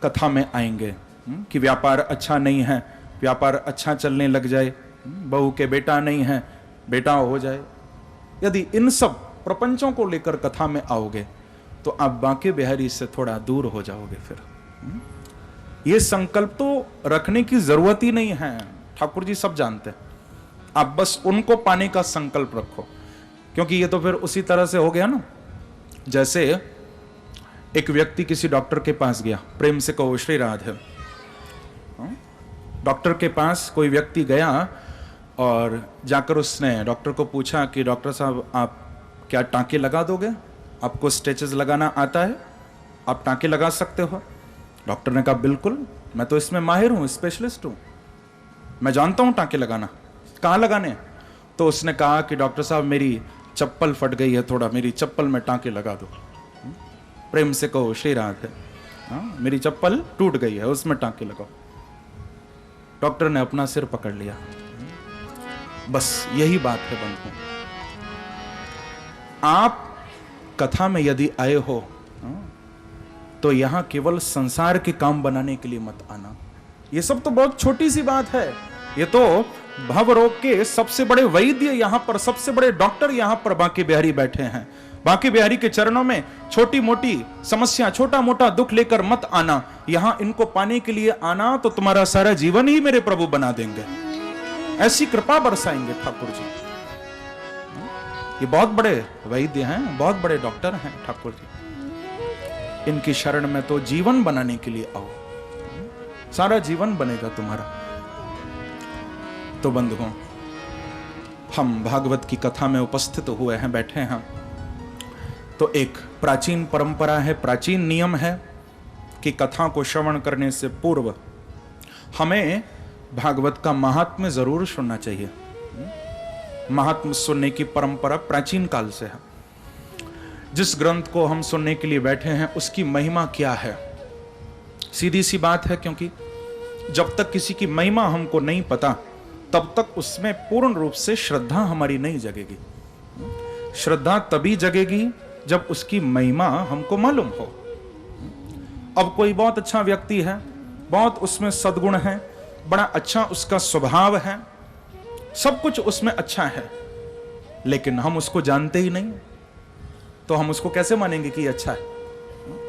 कथा में आएंगे कि व्यापार अच्छा नहीं है, व्यापार अच्छा चलने लग जाए, बहू के बेटा नहीं है, बेटा हो जाए, यदि इन सब प्रपंचों को लेकर कथा में आओगे तो आप बांके बिहारी से थोड़ा दूर हो जाओगे। फिर ये संकल्प तो रखने की जरूरत ही नहीं है, ठाकुर जी सब जानते हैं। आप बस उनको पाने का संकल्प रखो, क्योंकि ये तो फिर उसी तरह से हो गया ना, जैसे एक व्यक्ति किसी डॉक्टर के पास गया, प्रेम से कहो श्री राधे। डॉक्टर के पास कोई व्यक्ति गया और जाकर उसने डॉक्टर को पूछा कि डॉक्टर साहब आप क्या टांके लगा दोगे, आपको स्टिचेस लगाना आता है, आप टांके लगा सकते हो। डॉक्टर ने कहा बिल्कुल, मैं तो इसमें माहिर हूं, स्पेशलिस्ट हूं, मैं जानता हूं टांके लगाना, कहाँ लगाने। तो उसने कहा कि डॉक्टर साहब मेरी चप्पल फट गई है, थोड़ा मेरी चप्पल में टांके लगा दो। प्रेम से कहो श्री राधे। मेरी चप्पल टूट गई है, उसमें टांके लगाओ। डॉक्टर ने अपना सिर पकड़ लिया। बस यही बात है बंधु, आप कथा में यदि आए हो तो यहां केवल संसार के काम बनाने के लिए मत आना। ये सब तो बहुत छोटी सी बात है, ये तो भव रोग के सबसे बड़े वैद्य यहां पर, सबसे बड़े डॉक्टर यहां पर बांके बिहारी बैठे हैं। बांके बिहारी के चरणों में छोटी मोटी समस्या, छोटा मोटा दुख लेकर मत आना। यहां इनको पाने के लिए आना तो तुम्हारा सारा जीवन ही मेरे प्रभु बना देंगे, ऐसी कृपा बरसाएंगे ठाकुर जी। ये बहुत बड़े वैद्य हैं, बहुत बड़े डॉक्टर हैं ठाकुर जी। इनकी शरण में तो जीवन बनाने के लिए आओ, सारा जीवन बनेगा तुम्हारा। तो बंधुओं, हम भागवत की कथा में उपस्थित हुए हैं, बैठे हैं, तो एक प्राचीन परंपरा है, प्राचीन नियम है कि कथा को श्रवण करने से पूर्व हमें भागवत का महात्म्य जरूर सुनना चाहिए। महात्म्य सुनने की परंपरा प्राचीन काल से है। जिस ग्रंथ को हम सुनने के लिए बैठे हैं उसकी महिमा क्या है, सीधी सी बात है, क्योंकि जब तक किसी की महिमा हमको नहीं पता तब तक उसमें पूर्ण रूप से श्रद्धा हमारी नहीं जगेगी। श्रद्धा तभी जगेगी जब उसकी महिमा हमको मालूम हो। अब कोई बहुत अच्छा व्यक्ति है, बहुत उसमें सद्गुण है, बड़ा अच्छा उसका स्वभाव है, सब कुछ उसमें अच्छा है, लेकिन हम उसको जानते ही नहीं, तो हम उसको कैसे मानेंगे कि अच्छा है।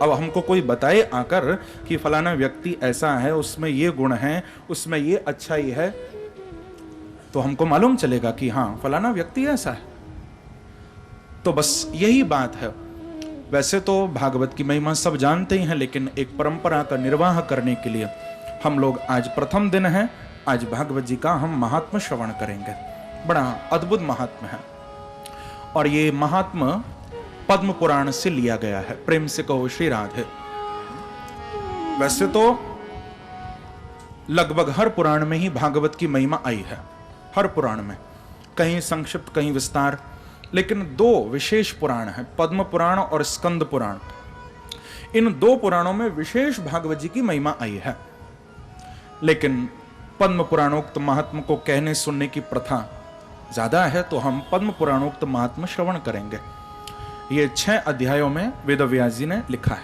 अब हमको कोई बताए आकर कि फलाना व्यक्ति ऐसा है, उसमें ये गुण है, उसमें ये अच्छाई है, तो हमको मालूम चलेगा कि हाँ फलाना व्यक्ति ऐसा है। तो बस यही बात है। वैसे तो भागवत की महिमा सब जानते ही हैं, लेकिन एक परंपरा का निर्वाह करने के लिए हम लोग आज प्रथम दिन है, आज भागवत जी का हम महात्म श्रवण करेंगे। बड़ा अद्भुत महात्म है और ये महात्म पद्म पुराण से लिया गया है। प्रेम से कहो श्री राधे। वैसे तो लगभग हर पुराण में ही भागवत की महिमा आई है, हर पुराण में, कहीं संक्षिप्त कहीं विस्तार, लेकिन दो विशेष पुराण हैं, पद्म पुराण और स्कंद पुराण। इन दो पुराणों में विशेष भागवत जी की महिमा आई है। लेकिन पद्म पुराणोक्त महात्म को कहने सुनने की प्रथा ज्यादा है, तो हम पद्म पुराणोक्त महात्म श्रवण करेंगे। ये 6 अध्यायों में वेद व्यास जी ने लिखा है।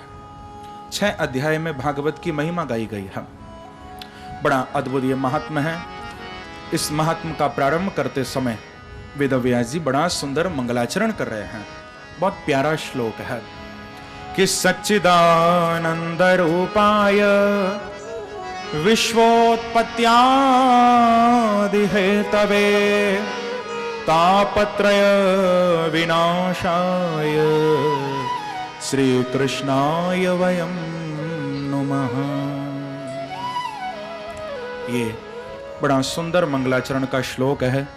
6 अध्याय में भागवत की महिमा गाई गई है। बड़ा अद्भुत ये महात्म है। इस महात्म का प्रारंभ करते समय वेद व्यास जी बड़ा सुंदर मंगलाचरण कर रहे हैं। बहुत प्यारा श्लोक है कि सच्चिदानंद रूपाय विश्वोत्पत्त्यादि हेतवे तापत्रय विनाशाय श्री कृष्णाय वयं नुमः। ये बड़ा सुंदर मंगलाचरण का श्लोक है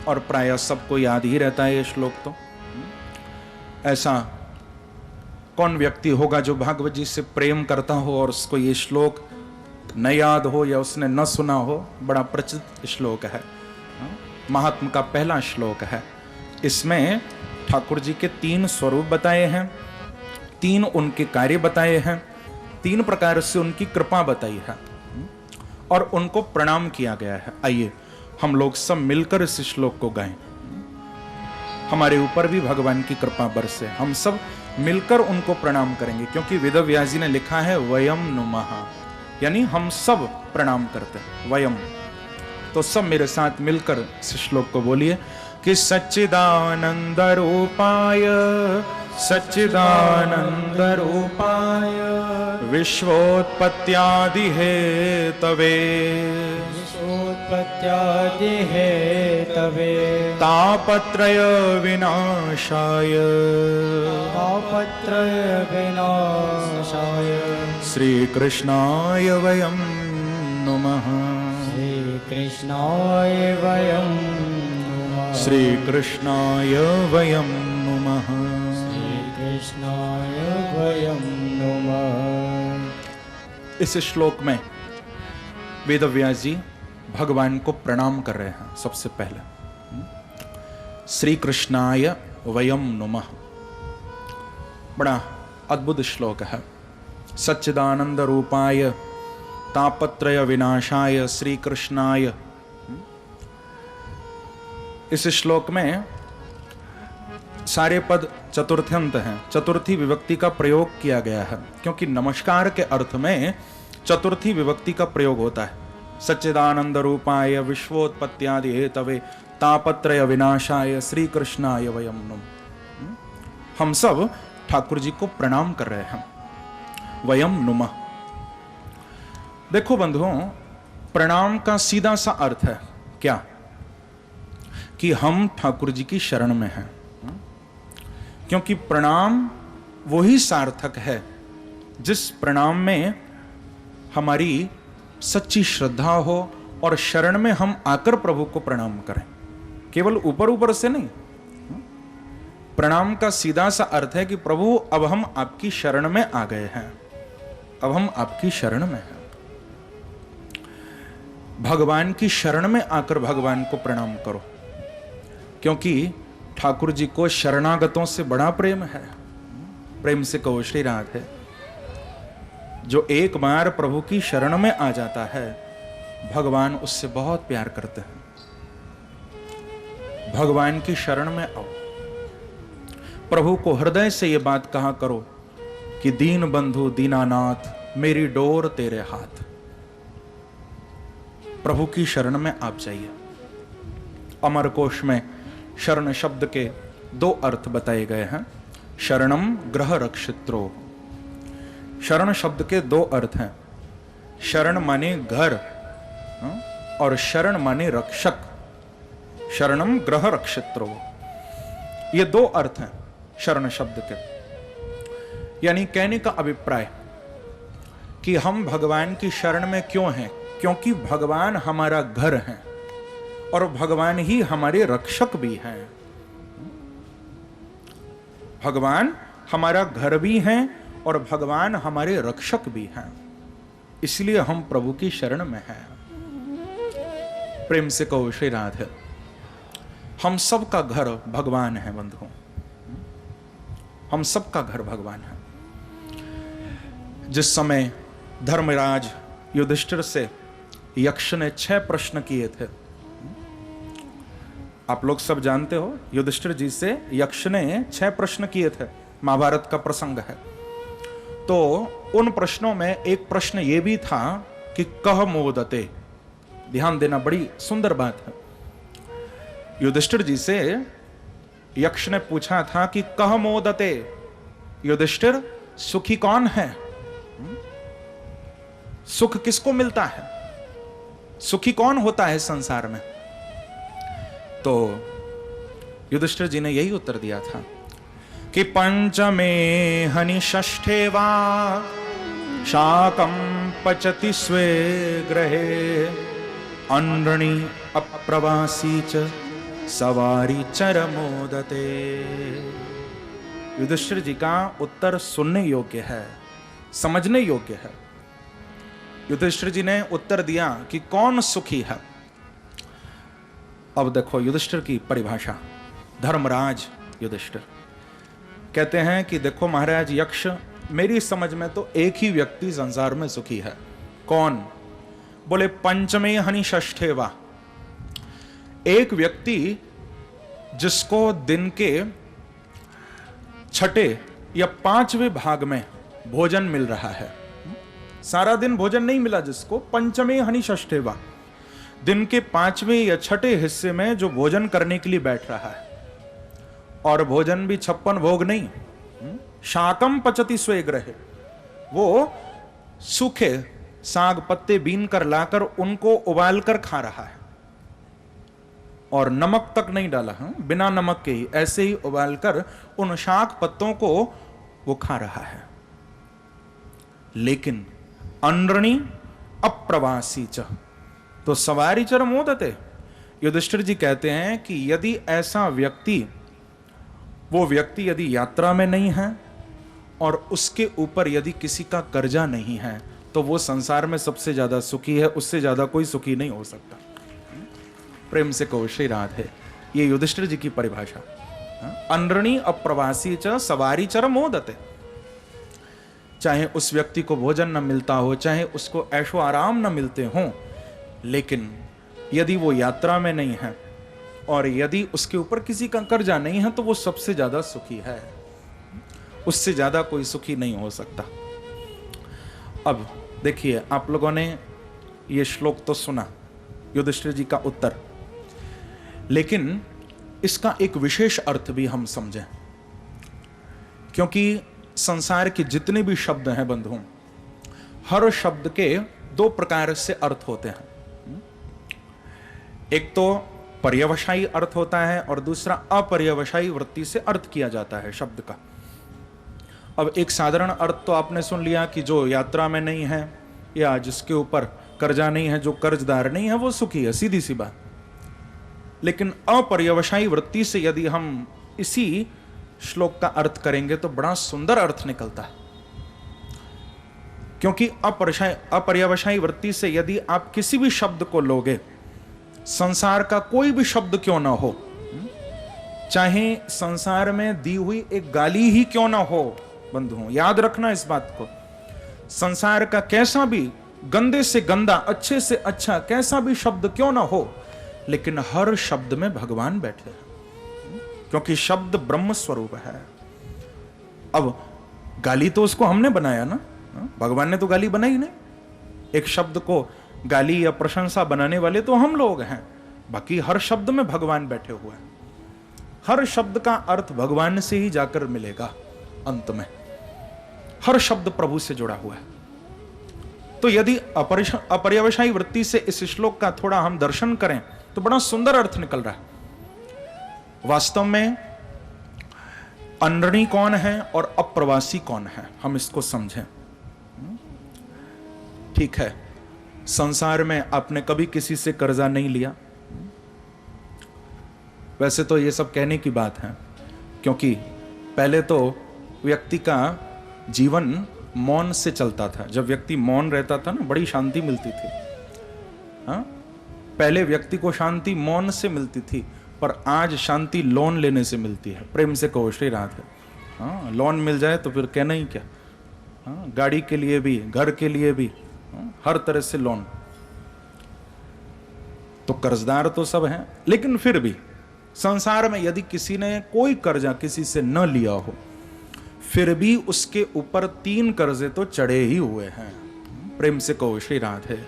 और प्रायः सबको याद ही रहता है ये श्लोक। तो ऐसा कौन व्यक्ति होगा जो भागवत जी से प्रेम करता हो और उसको ये श्लोक न याद हो या उसने न सुना हो। बड़ा प्रचलित श्लोक है, महात्म का पहला श्लोक है। इसमें ठाकुर जी के 3 स्वरूप बताए हैं, 3 उनके कार्य बताए हैं, 3 प्रकार से उनकी कृपा बताई है और उनको प्रणाम किया गया है। आइए हम लोग सब मिलकर इस श्लोक को गाएं। हमारे ऊपर भी भगवान की कृपा बरसे, हम सब मिलकर उनको प्रणाम करेंगे, क्योंकि वेद व्यास जी ने लिखा है वयम नुमः, यानी हम सब प्रणाम करते हैं। वयम, तो सब मेरे साथ मिलकर इस श्लोक को बोलिए कि सच्चिदानंद रूपाय सच्चिदानंद रूपाय विश्वोत्पत्त्यादि हेतवे विश्वोत्पत्त्यादि हेतवे तापत्रय विनाशाय तापत्रय विनाशाय श्री कृष्णाय वयं नुमः। श्री कृष्णाय वयं नुमः। श्री कृष्णाय वयं नुमः। श्री कृष्णाय वयं नुमः। इस श्लोक में वेद व्यास जी भगवान को प्रणाम कर रहे हैं। सबसे पहले श्री कृष्णाय वयं नुमः, बड़ा अद्भुत श्लोक है। सच्चिदानंद रूपाय तापत्रय विनाशाय श्री कृष्णाय। इस श्लोक में सारे पद चतुर्थ्यंत हैं, चतुर्थी विभक्ति का प्रयोग किया गया है, क्योंकि नमस्कार के अर्थ में चतुर्थी विभक्ति का प्रयोग होता है। सच्चिदानंद रूपाय विश्वोत्पत्त्यादि हेतवे तापत्रय विनाशाय श्री कृष्णाय वयं नुमः। हम सब ठाकुर जी को प्रणाम कर रहे हैं। वयं नुमः। देखो बंधुओं, प्रणाम का सीधा सा अर्थ है क्या? कि हम ठाकुर जी की शरण में हैं, क्योंकि प्रणाम वही सार्थक है जिस प्रणाम में हमारी सच्ची श्रद्धा हो और शरण में हम आकर प्रभु को प्रणाम करें, केवल ऊपर ऊपर से नहीं। प्रणाम का सीधा सा अर्थ है कि प्रभु अब हम आपकी शरण में आ गए हैं, अब हम आपकी शरण में हैं। भगवान की शरण में आकर भगवान को प्रणाम करो, क्योंकि ठाकुर जी को शरणागतों से बड़ा प्रेम है। प्रेम से कहो श्री राधे। जो एक बार प्रभु की शरण में आ जाता है, भगवान उससे बहुत प्यार करते हैं। भगवान की शरण में आओ, प्रभु को हृदय से ये बात कहा करो कि दीन बंधु दीनानाथ मेरी डोर तेरे हाथ। प्रभु की शरण में आप जाइए। अमरकोश में शरण शब्द के 2 अर्थ बताए गए हैं। शरणम ग्रह रक्षित्रो। शरण शब्द के 2 अर्थ हैं। शरण माने घर और शरण माने रक्षक। शरणम ग्रह रक्षित्रो, ये 2 अर्थ हैं शरण शब्द के। यानी कहने का अभिप्राय कि हम भगवान की शरण में क्यों हैं? क्योंकि भगवान हमारा घर है और भगवान ही हमारे रक्षक भी हैं। भगवान हमारा घर भी हैं और भगवान हमारे रक्षक भी हैं, इसलिए हम प्रभु की शरण में हैं। प्रेम से कहो श्री राधे। हम सबका घर भगवान है बंधुओं, हम सबका घर भगवान है। जिस समय धर्मराज युधिष्ठिर से यक्ष ने 6 प्रश्न किए थे, आप लोग सब जानते हो, युधिष्ठिर जी से यक्ष ने 6 प्रश्न किए थे, महाभारत का प्रसंग है। तो उन प्रश्नों में एक प्रश्न यह भी था कि कह मोदते। ध्यान देना, बड़ी सुंदर बात है। युधिष्ठिर जी से यक्ष ने पूछा था कि कह मोदते, युधिष्ठिर सुखी कौन है? सुख किसको मिलता है? सुखी कौन होता है संसार में? तो युधिष्ठिर जी ने यही उत्तर दिया था कि पंचमे हनि षष्ठे वा शाकं पचति स्वे गृहे अनृणी अप्रवासी च सवारी चरमोदते। युधिष्ठिर जी का उत्तर सुनने योग्य है, समझने योग्य है। युधिष्ठिर जी ने उत्तर दिया कि कौन सुखी है। अब देखो युधिष्ठिर की परिभाषा। धर्मराज युधिष्ठिर कहते हैं कि देखो महाराज यक्ष, मेरी समझ में तो एक ही व्यक्ति संसार में सुखी है। कौन? बोले पंचमे हनि षष्ठे वा। एक व्यक्ति जिसको दिन के 6ठे या 5वें भाग में भोजन मिल रहा है, सारा दिन भोजन नहीं मिला जिसको, पंचमे हनि षष्ठे वा, दिन के 5वें या 6ठे हिस्से में जो भोजन करने के लिए बैठ रहा है, और भोजन भी 56 भोग नहीं, शाकम पचति स्वे गृहे, वो सूखे साग पत्ते बीन कर लाकर उनको उबाल कर खा रहा है, और नमक तक नहीं डाला, बिना नमक के ही ऐसे ही उबाल कर उन शाक पत्तों को वो खा रहा है। लेकिन अनृणी अप्रवासी च, तो सवारी चर मोदते। युधिष्ठिर जी कहते हैं कि यदि ऐसा व्यक्ति, वो व्यक्ति यदि यात्रा में नहीं है और उसके ऊपर यदि किसी का कर्जा नहीं है, तो वो संसार में सबसे ज्यादा सुखी है, उससे ज्यादा कोई सुखी नहीं हो सकता। प्रेम से कहो श्री राधे। ये युधिष्ठिर जी की परिभाषा। अनृणी अप्रवासी च सवारी चर मोदते। चाहे उस व्यक्ति को भोजन न मिलता हो, चाहे उसको ऐशो आराम न मिलते हों, लेकिन यदि वो यात्रा में नहीं है और यदि उसके ऊपर किसी का कर्जा नहीं है, तो वो सबसे ज्यादा सुखी है, उससे ज्यादा कोई सुखी नहीं हो सकता। अब देखिए, आप लोगों ने ये श्लोक तो सुना, युधिष्ठिर जी का उत्तर, लेकिन इसका एक विशेष अर्थ भी हम समझें, क्योंकि संसार के जितने भी शब्द हैं बंधुओं, हर शब्द के 2 प्रकार से अर्थ होते हैं। एक तो पर्यवसायी अर्थ होता है और दूसरा अपर्यवसायी वृत्ति से अर्थ किया जाता है शब्द का। अब एक साधारण अर्थ तो आपने सुन लिया कि जो यात्रा में नहीं है या जिसके ऊपर कर्जा नहीं है, जो कर्जदार नहीं है, वो सुखी है, सीधी सी बात। लेकिन अपर्यवसायी वृत्ति से यदि हम इसी श्लोक का अर्थ करेंगे तो बड़ा सुंदर अर्थ निकलता है, क्योंकि अपर्यवसायी वृत्ति से यदि आप किसी भी शब्द को लोगे, संसार का कोई भी शब्द क्यों ना हो, चाहे संसार में दी हुई एक गाली ही क्यों ना हो, बंधुओं याद रखना इस बात को, संसार का कैसा भी गंदे से गंदा, अच्छे से अच्छा कैसा भी शब्द क्यों ना हो, लेकिन हर शब्द में भगवान बैठे हैं, क्योंकि शब्द ब्रह्म स्वरूप है। अब गाली तो उसको हमने बनाया ना, भगवान ने तो गाली बनाई नहीं। एक शब्द को गाली या प्रशंसा बनाने वाले तो हम लोग हैं, बाकी हर शब्द में भगवान बैठे हुए हैं। हर शब्द का अर्थ भगवान से ही जाकर मिलेगा अंत में। हर शब्द प्रभु से जुड़ा हुआ है। तो यदि अपर्यवसायी वृत्ति से इस श्लोक का थोड़ा हम दर्शन करें तो बड़ा सुंदर अर्थ निकल रहा है। वास्तव में अनृणी कौन है और अप्रवासी कौन है, हम इसको समझें। ठीक है, संसार में आपने कभी किसी से कर्जा नहीं लिया। वैसे तो ये सब कहने की बात है, क्योंकि पहले तो व्यक्ति का जीवन मौन से चलता था। जब व्यक्ति मौन रहता था ना, बड़ी शांति मिलती थी। हाँ, पहले व्यक्ति को शांति मौन से मिलती थी, पर आज शांति लोन लेने से मिलती है। प्रेम से कहो श्री राधे। हाँ, लोन मिल जाए तो फिर कहना ही क्या। हाँ, गाड़ी के लिए भी, घर के लिए भी, हाँ, हर तरह से लोन। तो कर्जदार तो सब हैं, लेकिन फिर भी संसार में यदि किसी ने कोई कर्जा किसी से न लिया हो, फिर भी उसके ऊपर 3 कर्जे तो चढ़े ही हुए हैं। प्रेम से कहो श्री राधे।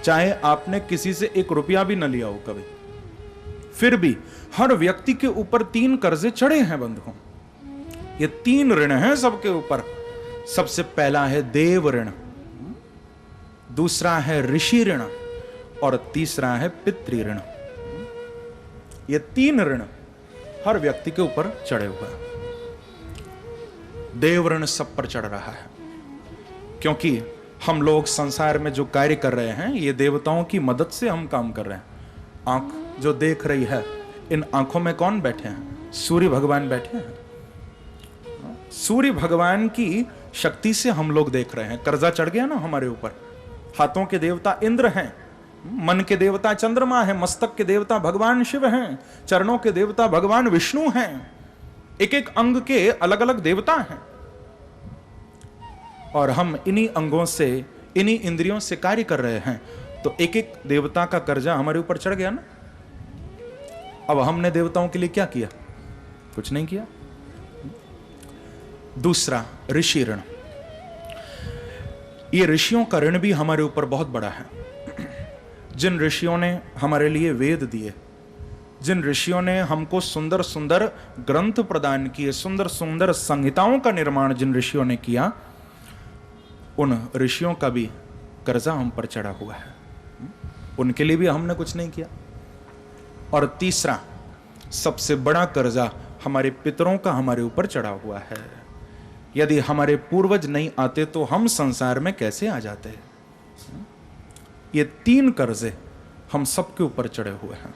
चाहे आपने किसी से 1 रुपया भी न लिया हो कभी, फिर भी हर व्यक्ति के ऊपर 3 कर्जे चढ़े हैं बंधुओं। ये 3 ऋण हैं सबके ऊपर। सबसे पहला है देव ऋण, दूसरा है ऋषि ऋण, और तीसरा है पितृ ऋण। ये 3 ऋण हर व्यक्ति के ऊपर चढ़े हुए हैं। देव ऋण सब पर चढ़ रहा है, क्योंकि हम लोग संसार में जो कार्य कर रहे हैं, ये देवताओं की मदद से हम काम कर रहे हैं। आंख जो देख रही है, इन आंखों में कौन बैठे हैं? सूर्य भगवान बैठे हैं। सूर्य भगवान की शक्ति से हम लोग देख रहे हैं। कर्जा चढ़ गया ना हमारे ऊपर। हाथों के देवता इंद्र हैं, मन के देवता चंद्रमा है, मस्तक के देवता भगवान शिव हैं, चरणों के देवता भगवान विष्णु हैं। एक एक अंग के अलग अलग देवता हैं, और हम इन्हीं अंगों से, इन्हीं इंद्रियों से कार्य कर रहे हैं। तो एक एक देवता का कर्जा हमारे ऊपर चढ़ गया ना। अब हमने देवताओं के लिए क्या किया? कुछ नहीं किया। दूसरा ऋषि ऋण। ये ऋषियों का ऋण भी हमारे ऊपर बहुत बड़ा है। जिन ऋषियों ने हमारे लिए वेद दिए, जिन ऋषियों ने हमको सुंदर सुंदर ग्रंथ प्रदान किए, सुंदर सुंदर संहिताओं का निर्माण जिन ऋषियों ने किया, उन ऋषियों का भी कर्जा हम पर चढ़ा हुआ है। उनके लिए भी हमने कुछ नहीं किया। और तीसरा सबसे बड़ा कर्जा हमारे पितरों का हमारे ऊपर चढ़ा हुआ है। यदि हमारे पूर्वज नहीं आते तो हम संसार में कैसे आ जाते? ये 3 कर्जे हम सबके ऊपर चढ़े हुए हैं।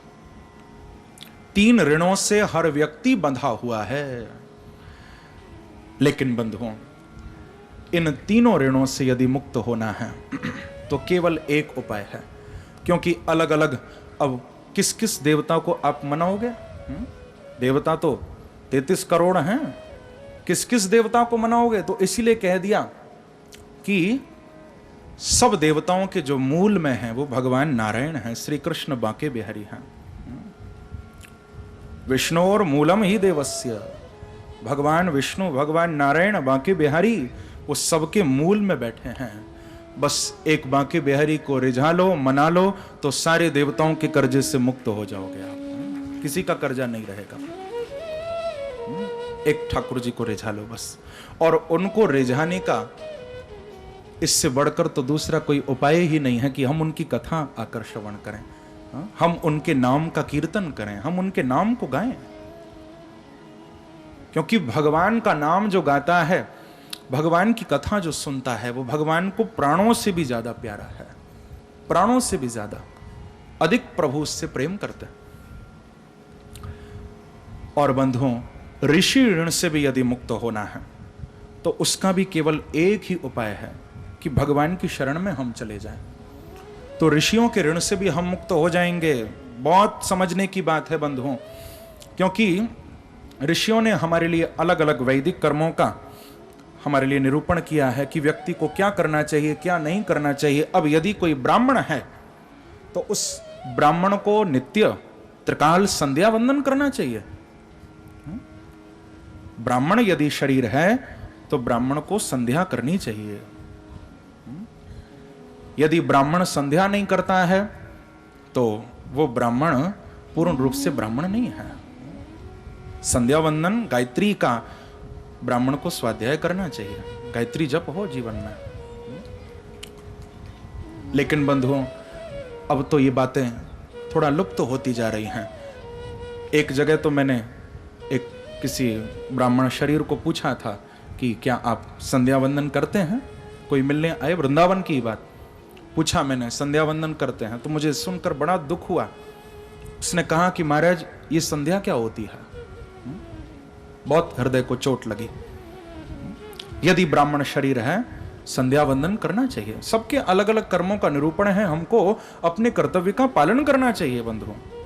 3 ऋणों से हर व्यक्ति बंधा हुआ है। लेकिन बंधुओं, इन तीनों ऋणों से यदि मुक्त होना है तो केवल एक उपाय है। क्योंकि अलग अलग, अब किस किस देवता को आप मनाओगे? देवता तो 33 करोड़ हैं, किस किस देवता को मनाओगे? तो इसीलिए कह दिया कि सब देवताओं के जो मूल में हैं वो भगवान नारायण हैं, श्री कृष्ण बांके बिहारी हैं। विष्णु और मूलम ही देवस्य। भगवान विष्णु, भगवान नारायण बांके बिहारी वो सबके मूल में बैठे हैं। बस एक बांके बिहारी को रिझा लो, मना लो, तो सारे देवताओं के कर्जे से मुक्त हो जाओगे आप। किसी का कर्जा नहीं रहेगा। एक ठाकुर जी को रिझा लो बस। और उनको रिझाने का इससे बढ़कर तो दूसरा कोई उपाय ही नहीं है कि हम उनकी कथा आकर श्रवण करें, हम उनके नाम का कीर्तन करें, हम उनके नाम को गाएं। क्योंकि भगवान का नाम जो गाता है, भगवान की कथा जो सुनता है, वो भगवान को प्राणों से भी ज्यादा प्यारा है, प्राणों से भी ज्यादा अधिक प्रभु उससे प्रेम करते हैं। और बंधुओं, ऋषि ऋण से भी यदि मुक्त होना है तो उसका भी केवल एक ही उपाय है कि भगवान की शरण में हम चले जाएं। तो ऋषियों के ऋण से भी हम मुक्त हो जाएंगे। बहुत समझने की बात है बंधुओं, क्योंकि ऋषियों ने हमारे लिए अलग अलग वैदिक कर्मों का हमारे लिए निरूपण किया है कि व्यक्ति को क्या करना चाहिए, क्या नहीं करना चाहिए। अब यदि कोई ब्राह्मण है तो उस ब्राह्मण को नित्य त्रिकाल संध्या वंदन करना चाहिए। ब्राह्मण यदि शरीर है तो ब्राह्मण को संध्या करनी चाहिए। यदि ब्राह्मण संध्या नहीं करता है तो वो ब्राह्मण पूर्ण रूप से ब्राह्मण नहीं है। संध्या वंदन गायत्री का ब्राह्मण को स्वाध्याय करना चाहिए, गायत्री जप हो जीवन में। लेकिन बंधुओं, अब तो ये बातें थोड़ा लुप्त होती जा रही हैं। एक जगह तो मैंने एक किसी ब्राह्मण शरीर को पूछा था कि क्या आप संध्या वंदन करते हैं? कोई मिलने आए, वृंदावन की बात। पूछा मैंने, संध्या वंदन करते हैं? तो मुझे सुनकर बड़ा दुख हुआ। उसने कहा कि महाराज ये संध्या क्या होती है? बहुत हृदय को चोट लगी। यदि ब्राह्मण शरीर है, संध्या वंदन करना चाहिए। सबके अलग अलग कर्मों का निरूपण है, हमको अपने कर्तव्य का पालन करना चाहिए बंधुओं।